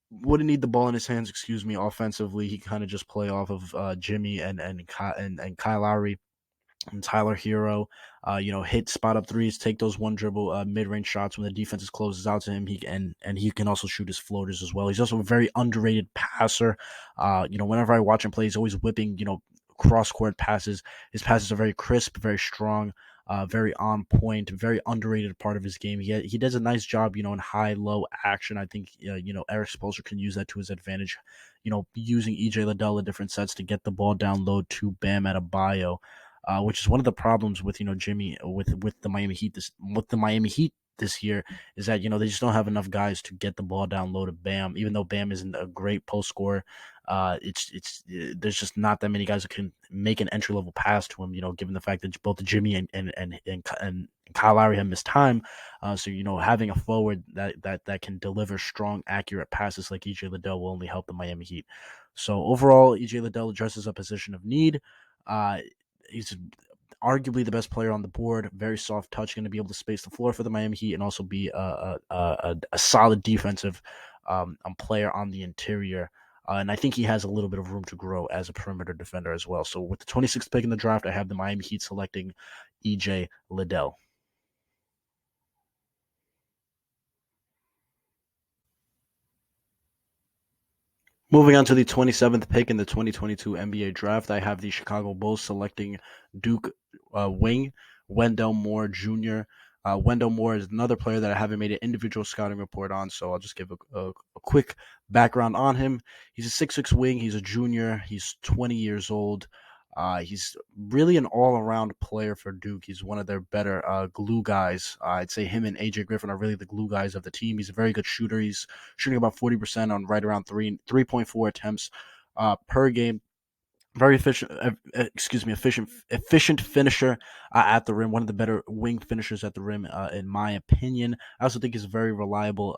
Wouldn't need the ball in his hands. Offensively, he kind of just play off of Jimmy and Kyle Lowry and Tyler Hero, hit spot up threes, take those one dribble mid range shots when the defense closes out to him. He can also shoot his floaters as well. He's also a very underrated passer. Whenever I watch him play, he's always whipping cross court passes. His passes are very crisp, very strong. Very on point, very underrated part of his game. He does a nice job, in high low action. I think Eric Spoelstra can use that to his advantage. Using EJ Liddell in different sets to get the ball down low to Bam Adebayo, which is one of the problems with Jimmy with the Miami Heat this year is that they just don't have enough guys to get the ball down low to Bam. Even though Bam isn't a great post scorer, it's there's just not that many guys who can make an entry level pass to him. Given the fact that both Jimmy and Kyle Lowry have missed time, so having a forward that can deliver strong, accurate passes like EJ Liddell will only help the Miami Heat. So overall, EJ Liddell addresses a position of need. Uh, he's arguably the best player on the board. Very soft touch, going to be able to space the floor for the Miami Heat and also be a solid defensive player on the interior. And I think he has a little bit of room to grow as a perimeter defender as well. So with the 26th pick in the draft, I have the Miami Heat selecting EJ Liddell. Moving on to the 27th pick in the 2022 NBA draft, I have the Chicago Bulls selecting Duke wing Wendell Moore Jr. Wendell Moore is another player that I haven't made an individual scouting report on, so I'll just give a quick background on him. He's a 6'6 wing. He's a junior. He's 20 years old. He's really an all-around player for Duke. He's one of their better glue guys. I'd say him and AJ Griffin are really the glue guys of the team. He's a very good shooter. He's shooting about 40% on right around 3.4 attempts per game. Very efficient, efficient finisher at the rim. One of the better wing finishers at the rim, in my opinion. I also think he's a very reliable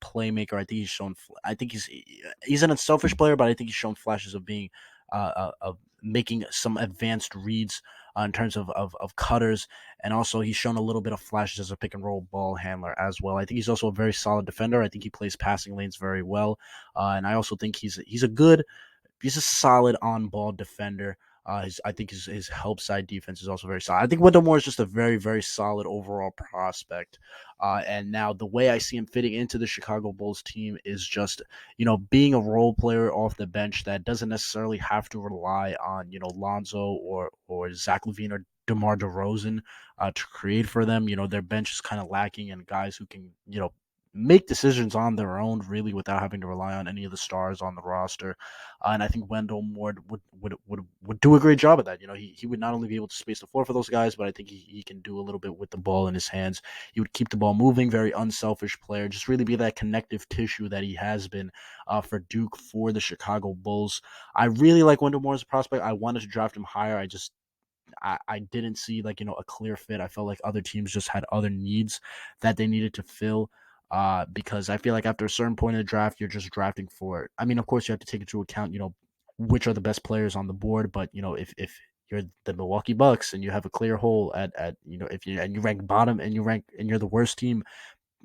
playmaker. I think he's shown. I think he's an unselfish player, but I think he's shown flashes of being of making some advanced reads in terms of cutters, and also he's shown a little bit of flashes as a pick and roll ball handler as well. I think he's also a very solid defender. I think he plays passing lanes very well, and I also think he's a solid on-ball defender. I think his help side defense is also very solid. I think Wendell Moore is just a very, very solid overall prospect. And now the way I see him fitting into the Chicago Bulls team is just, being a role player off the bench that doesn't necessarily have to rely on, Lonzo or Zach LaVine or DeMar DeRozan to create for them. Their bench is kind of lacking in guys who can, make decisions on their own, really, without having to rely on any of the stars on the roster. And I think Wendell Moore would do a great job of that. He would not only be able to space the floor for those guys, but I think he can do a little bit with the ball in his hands. He would keep the ball moving, very unselfish player, just really be that connective tissue that he has been for Duke, for the Chicago Bulls. I really like Wendell Moore as a prospect. I wanted to draft him higher. I didn't see like a clear fit. I felt like other teams just had other needs that they needed to fill. Because I feel like after a certain point in the draft, you're just drafting for. I mean, of course, you have to take into account, which are the best players on the board. But if you're the Milwaukee Bucks and you have a clear hole at if you and you rank bottom and you're the worst team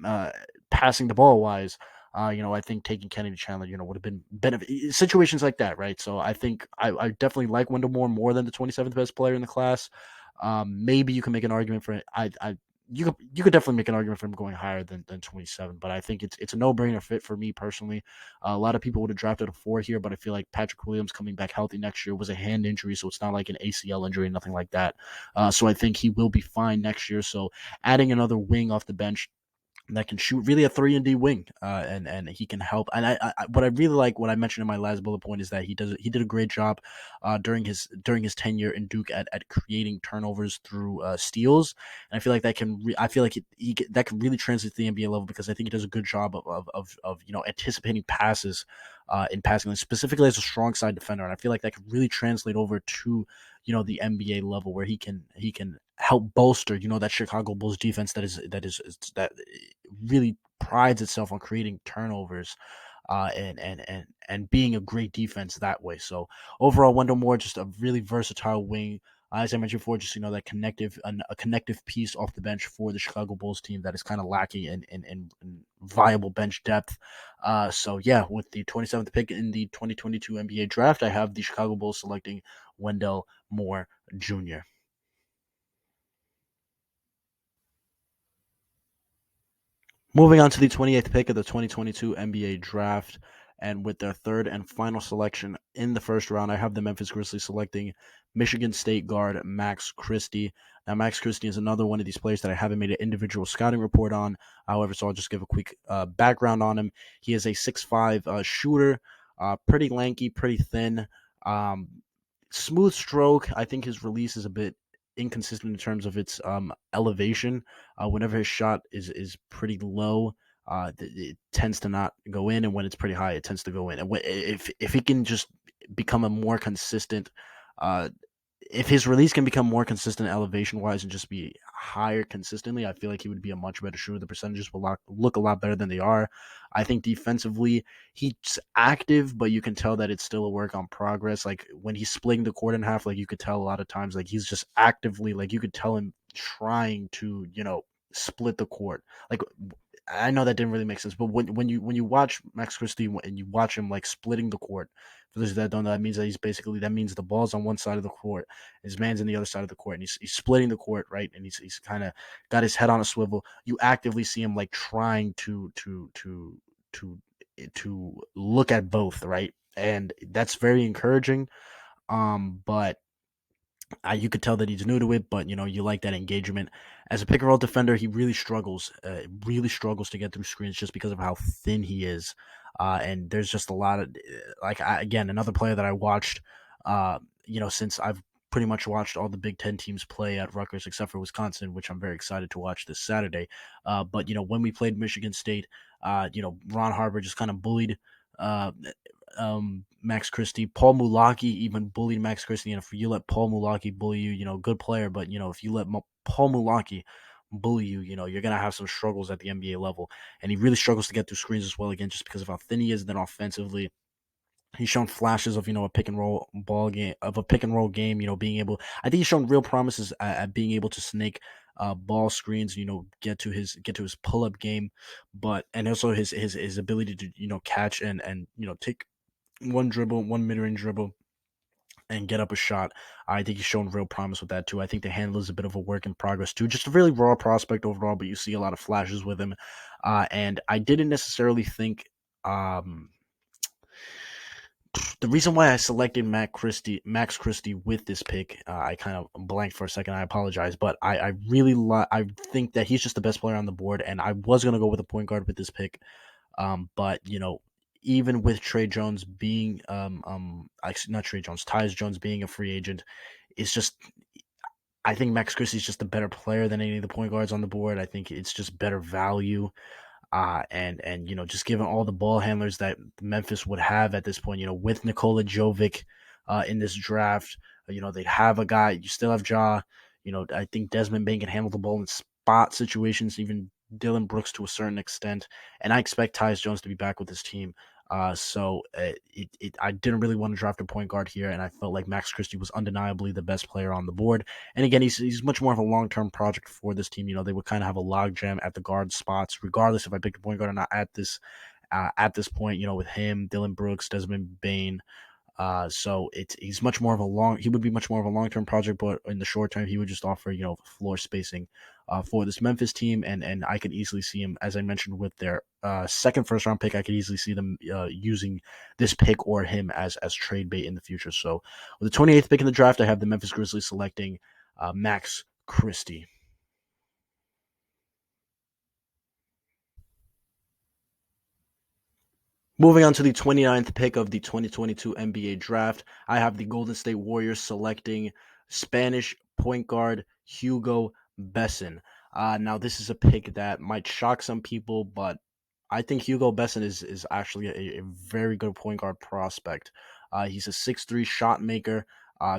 uh, passing the ball wise, I think taking Kennedy Chandler, would have been benefit situations like that, right? So I think I definitely like Wendell Moore more than the 27th best player in the class. Maybe you can make an argument for it. You could definitely make an argument for him going higher than 27, but I think it's a no brainer fit for me personally. A lot of people would have drafted a 4 here, but I feel like Patrick Williams coming back healthy next year was a hand injury, so it's not like an ACL injury, nothing like that. So I think he will be fine next year. So adding another wing off the bench that can shoot, really a 3 and D wing, and he can help. And what I really like, what I mentioned in my last bullet point, is that he did a great job during his tenure in Duke at creating turnovers through steals. And I feel like I feel like that can really translate to the NBA level, because I think he does a good job of anticipating passes in passing, specifically as a strong side defender. And I feel like that could really translate over to the NBA level, where he can help bolster that Chicago Bulls defense that really prides itself on creating turnovers, and being a great defense that way. So overall, Wendell Moore, just a really versatile wing. As I mentioned before, just a connective piece off the bench for the Chicago Bulls team that is kind of lacking in viable bench depth. So yeah, with the 27th pick in the 2022 NBA draft, I have the Chicago Bulls selecting Wendell Moore Jr. Moving on to the 28th pick of the 2022 NBA draft, and with their third and final selection in the first round, I have the Memphis Grizzlies selecting Michigan State guard Max Christie. Now, Max Christie is another one of these players that I haven't made an individual scouting report on. However, so I'll just give a quick background on him. He is a 6'5" shooter, pretty lanky, pretty thin, um, smooth stroke. I think his release is a bit inconsistent in terms of its elevation. Whenever his shot is pretty low, it tends to not go in, and when it's pretty high, it tends to go in. And if he can just become a more consistent, uh, if his release can become more consistent elevation wise and just be higher consistently, I feel like he would be a much better shooter. The percentages will look a lot better than they are. I think defensively, he's active, but you can tell that it's still a work on progress. Like when he's splitting the court in half, like you could tell a lot of times, like he's just actively, like you could tell him trying to, split the court. Like I know that didn't really make sense, but when you watch Max Christie and you watch him like splitting the court, for those that don't know, that means that means the ball's on one side of the court, his man's on the other side of the court, and he's splitting the court, right, and he's kind of got his head on a swivel. You actively see him like trying to to look at both, right, and that's very encouraging. But you could tell that he's new to it, but you like that engagement. As a pick and roll defender, he really struggles to get through screens just because of how thin he is. And there's just a lot of again, another player that I watched. Since I've pretty much watched all the Big Ten teams play at Rutgers except for Wisconsin, which I'm very excited to watch this Saturday. But when we played Michigan State, Ron Harper just kind of bullied. Uh, Max Christie. Paul Mulaki even bullied Max Christie. And if you let Paul Mulaki bully you, good player, but if you let Paul Mulaki bully you, you're gonna have some struggles at the NBA level. And he really struggles to get through screens as well. Again, just because of how thin he is. Then offensively, he's shown flashes of a pick and roll ball game of a pick and roll game. Being able, I think he's shown real promises at being able to snake ball screens. Get to his pull up game, but and also his ability to catch and take one dribble, one mid range dribble, and get up a shot. I think he's shown real promise with that too. I think the handle is a bit of a work in progress too. Just a really raw prospect overall, but you see a lot of flashes with him. And I didn't necessarily think. The reason why I selected Max Christie with this pick, I kind of blanked for a second. I apologize, but I really I think that he's just the best player on the board, and I was gonna go with a point guard with this pick. But even with Trey Jones being actually not Trey Jones, Tyus Jones being a free agent, it's just I think Max Christie's just a better player than any of the point guards on the board. I think it's just better value. And just given all the ball handlers that Memphis would have at this point, with Nikola Jovic in this draft, They'd have a guy. You still have Ja. I think Desmond Bain can handle the ball in spot situations, even Dylan Brooks to a certain extent. And I expect Tyus Jones to be back with his team. I didn't really want to draft a point guard here, and I felt like Max Christie was undeniably the best player on the board. And again, he's much more of a long term project for this team. They would kind of have a logjam at the guard spots, regardless if I picked a point guard or not at this point. With him, Dylan Brooks, Desmond Bain, so he's much more of a he would be much more of a long term project, but in the short term, he would just offer floor spacing for this Memphis team, and I could easily see him, as I mentioned, with their second first round pick. I could easily see them using this pick or him as trade bait in the future. So with the 28th pick in the draft, I have the Memphis Grizzlies selecting Max Christie. Moving on to the 29th pick of the 2022 NBA draft, I have the Golden State Warriors selecting Spanish point guard Hugo Besson. Now, this is a pick that might shock some people, but I think Hugo Besson is actually a very good point guard prospect. He's a 6'3" shot maker,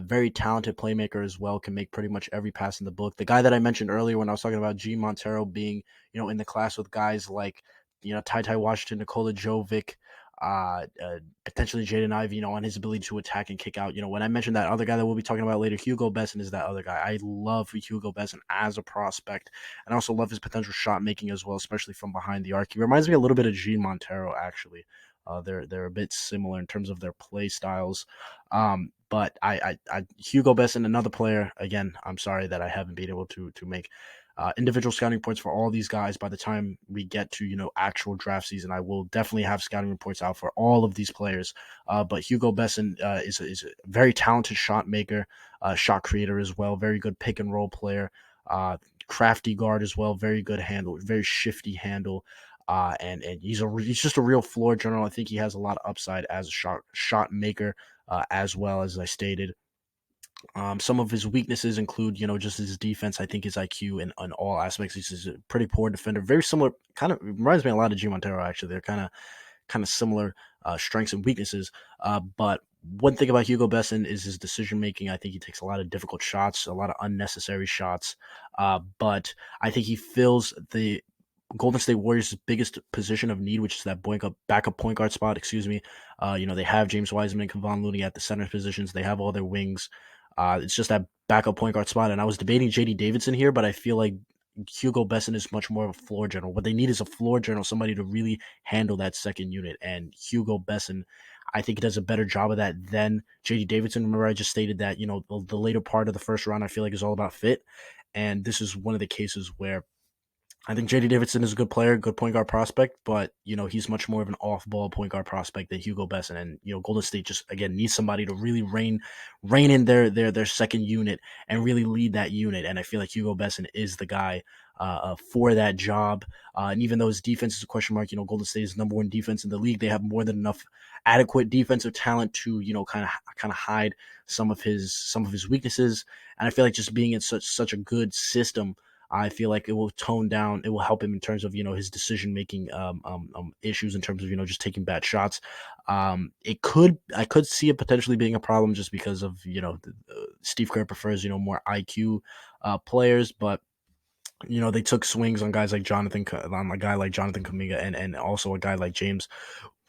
very talented playmaker as well, can make pretty much every pass in the book. The guy that I mentioned earlier when I was talking about G. Montero being, in the class with guys like, Ty Washington, Nikola Jovic, potentially Jaden Ivey, on his ability to attack and kick out. When I mentioned that other guy that we'll be talking about later, Hugo Besson is that other guy. I love Hugo Besson as a prospect, and I also love his potential shot making as well, especially from behind the arc. He reminds me a little bit of Gene Montero, actually. They're a bit similar in terms of their play styles. But Hugo Besson, another player. Again, I'm sorry that I haven't been able to make individual scouting reports for all these guys by the time we get to actual draft season. I will definitely have scouting reports out for all of these players. But Hugo Besson is a very talented shot maker, shot creator as well. Very good pick and roll player, crafty guard as well. Very good handle, very shifty handle. And he's just a real floor general. I think he has a lot of upside as a shot maker, as well as I stated. Some of his weaknesses include, just his defense. I think his IQ in all aspects. He's a pretty poor defender. Very similar, kind of reminds me a lot of G Montero. Actually, they're kind of similar strengths and weaknesses. But one thing about Hugo Besson is his decision making. I think he takes a lot of difficult shots, a lot of unnecessary shots. But I think he fills the Golden State Warriors' biggest position of need, which is that backup point guard spot. Excuse me. They have James Wiseman and Kevon Looney at the center positions. They have all their wings. It's just that backup point guard spot. And I was debating JD Davidson here, but I feel like Hugo Besson is much more of a floor general. What they need is a floor general, somebody to really handle that second unit. And Hugo Besson, I think, does a better job of that than JD Davidson. Remember, I just stated that, the later part of the first round, I feel like, is all about fit. And this is one of the cases where I think JD Davidson is a good player, good point guard prospect, but he's much more of an off-ball point guard prospect than Hugo Besson. And Golden State just again needs somebody to really rein in their second unit and really lead that unit. And I feel like Hugo Besson is the guy for that job. And even though his defense is a question mark, Golden State is number one defense in the league. They have more than enough adequate defensive talent to kind of hide some of his weaknesses. And I feel like just being in such a good system, I feel like it will tone down. It will help him in terms of his decision making issues in terms of just taking bad shots. I could see it potentially being a problem just because of Steve Kerr prefers more IQ players, but they took swings on on a guy like Jonathan Kuminga and also a guy like James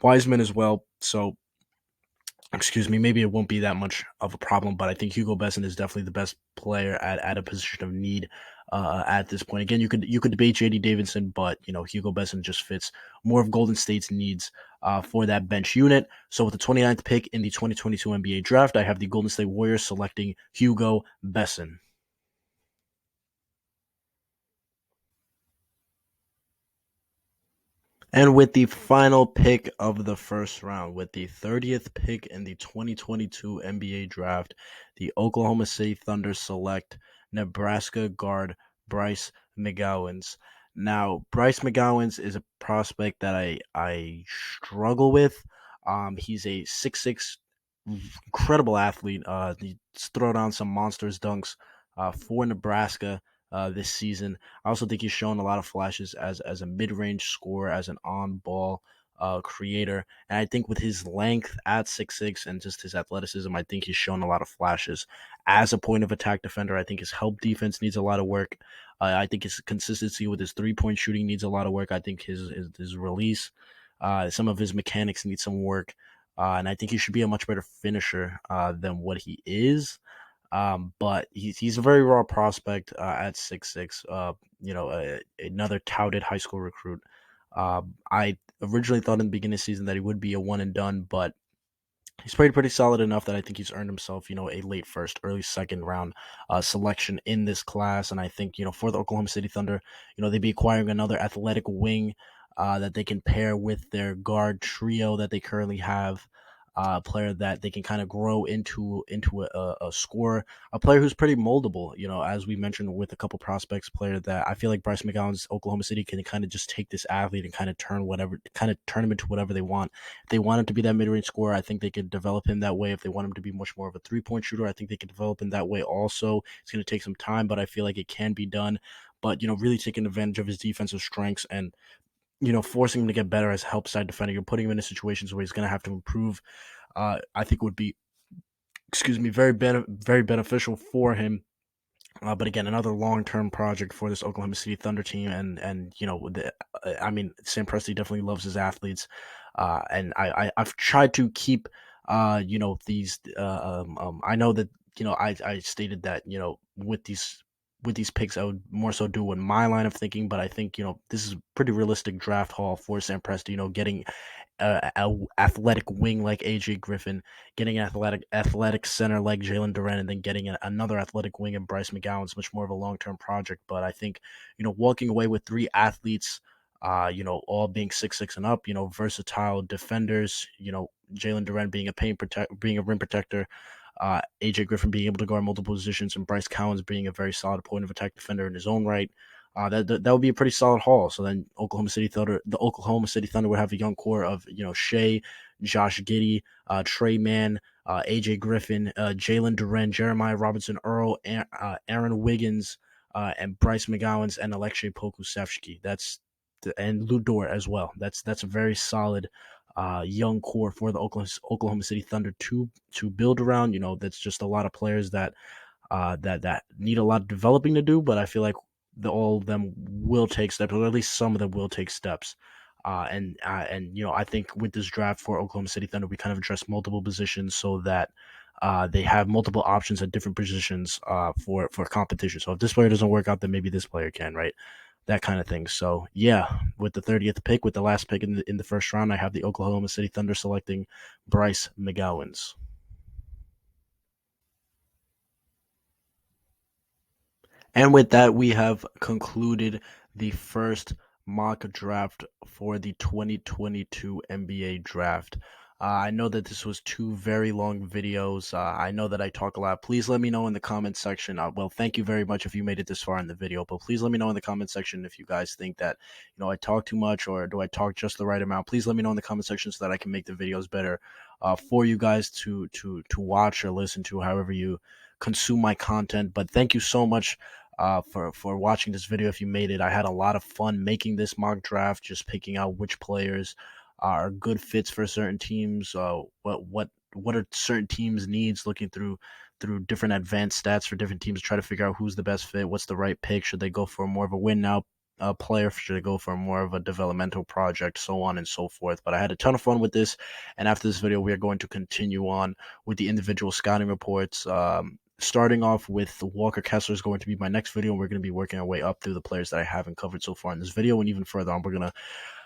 Wiseman as well. So excuse me, maybe it won't be that much of a problem, but I think Hugo Besson is definitely the best player at a position of need at this point. Again, you could debate JD Davidson, but Hugo Besson just fits more of Golden State's needs for that bench unit. So with the 29th pick in the 2022 NBA draft, I have the Golden State Warriors selecting Hugo Besson. And with the final pick of the first round, with the 30th pick in the 2022 NBA draft, the Oklahoma City Thunder select Nebraska guard Bryce McGowens. Now, Bryce McGowens is a prospect that I struggle with. He's a 6'6", incredible athlete. He's thrown down some monsters dunks for Nebraska this season. I also think he's shown a lot of flashes as a mid range scorer, as an on ball creator. And I think with his length at 6'6" and just his athleticism, I think he's shown a lot of flashes as a point of attack defender. I think his help defense needs a lot of work. I think his consistency with his 3-point shooting needs a lot of work. I think his release, some of his mechanics need some work. And I think he should be a much better finisher than what he is. But he's a very raw prospect at 6'6". Another touted high school recruit. I originally thought in the beginning of the season that he would be a one and done, but he's played pretty solid enough that I think he's earned himself, a late first, early second round selection in this class. And I think, for the Oklahoma City Thunder, they'd be acquiring another athletic wing that they can pair with their guard trio that they currently have. A player that they can kind of grow into a scorer, a player who's pretty moldable. As we mentioned with a couple prospects, player that I feel like Bryce McGowan's Oklahoma City can kind of just take this athlete and kind of turn him into whatever they want. If they want him to be that mid-range scorer, I think they could develop him that way. If they want him to be much more of a 3-point shooter, I think they could develop him that way also. It's going to take some time, but I feel like it can be done. But, really taking advantage of his defensive strengths and, forcing him to get better as a help side defender. You're putting him into situations where he's going to have to improve. I think would be, very beneficial for him. But again, another long-term project for this Oklahoma City Thunder team, and Sam Presti definitely loves his athletes, and I've tried to keep, these. I know that I stated that with these picks I would more so do in my line of thinking, but I think this is a pretty realistic draft haul for Sam Presti. Getting a athletic wing like AJ Griffin, getting an athletic center like Jalen Duren, and then getting another athletic wing in Bryce McGowan is much more of a long-term project. But I think, walking away with 3 athletes, all being 6'6" and up, versatile defenders, Jalen Duren being a rim protector, AJ Griffin being able to guard multiple positions, and Bryce Cowens being a very solid point of attack defender in his own right. That would be a pretty solid haul. So then the Oklahoma City Thunder would have a young core of Shea, Josh Giddey, Trey Mann, AJ Griffin, Jalen Duren, Jeremiah Robinson Earl, Aaron Wiggins, and Bryce McGowens and Alexei Pokusevsky. And Lou Dort as well. That's a very solid young core for the Oklahoma City Thunder to build around. That's just a lot of players that need a lot of developing to do, but I feel like all of them will take steps, or at least some of them will take steps. I think with this draft for Oklahoma City Thunder, we kind of address multiple positions so that they have multiple options at different positions for competition. So if this player doesn't work out, then maybe this player can, right? That kind of thing. So yeah, with the 30th pick, with the last pick in the first round, I have the Oklahoma City Thunder selecting Bryce McGowens. And with that, we have concluded the first mock draft for the 2022 NBA draft. I know that this was 2 very long videos. I know that I talk a lot. Please let me know in the comment section. Well, thank you very much if you made it this far in the video, but please let me know in the comment section if you guys think that, I talk too much or do I talk just the right amount. Please let me know in the comment section so that I can make the videos better for you guys to watch or listen to, however you consume my content. But thank you so much for watching this video. If you made it, I had a lot of fun making this mock draft, just picking out which players are good fits for certain teams. What are certain teams' needs? Looking through different advanced stats for different teams to try to figure out who's the best fit. What's the right pick? Should they go for more of a win now player? Should they go for more of a developmental project? So on and so forth. But I had a ton of fun with this, and after this video, we are going to continue on with the individual scouting reports. Starting off with Walker Kessler is going to be my next video, and we're going to be working our way up through the players that I haven't covered so far in this video, and even further on,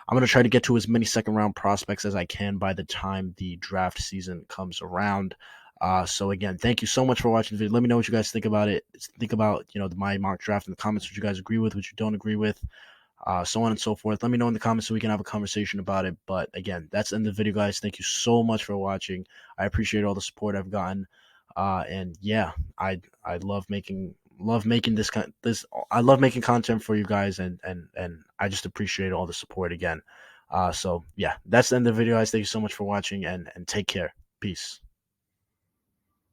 I'm gonna try to get to as many second round prospects as I can by the time the draft season comes around. So again, thank you so much for watching the video. Let me know what you guys think about it. Think about my mock draft in the comments, what you guys agree with, what you don't agree with. So on and so forth. Let me know in the comments so we can have a conversation about it. But again, that's the end of the video, guys. Thank you so much for watching. I appreciate all the support I've gotten. And yeah, I love making I love making content for you guys, and I just appreciate all the support again. So yeah, that's the end of the video, guys. Thank you so much for watching, and take care. Peace.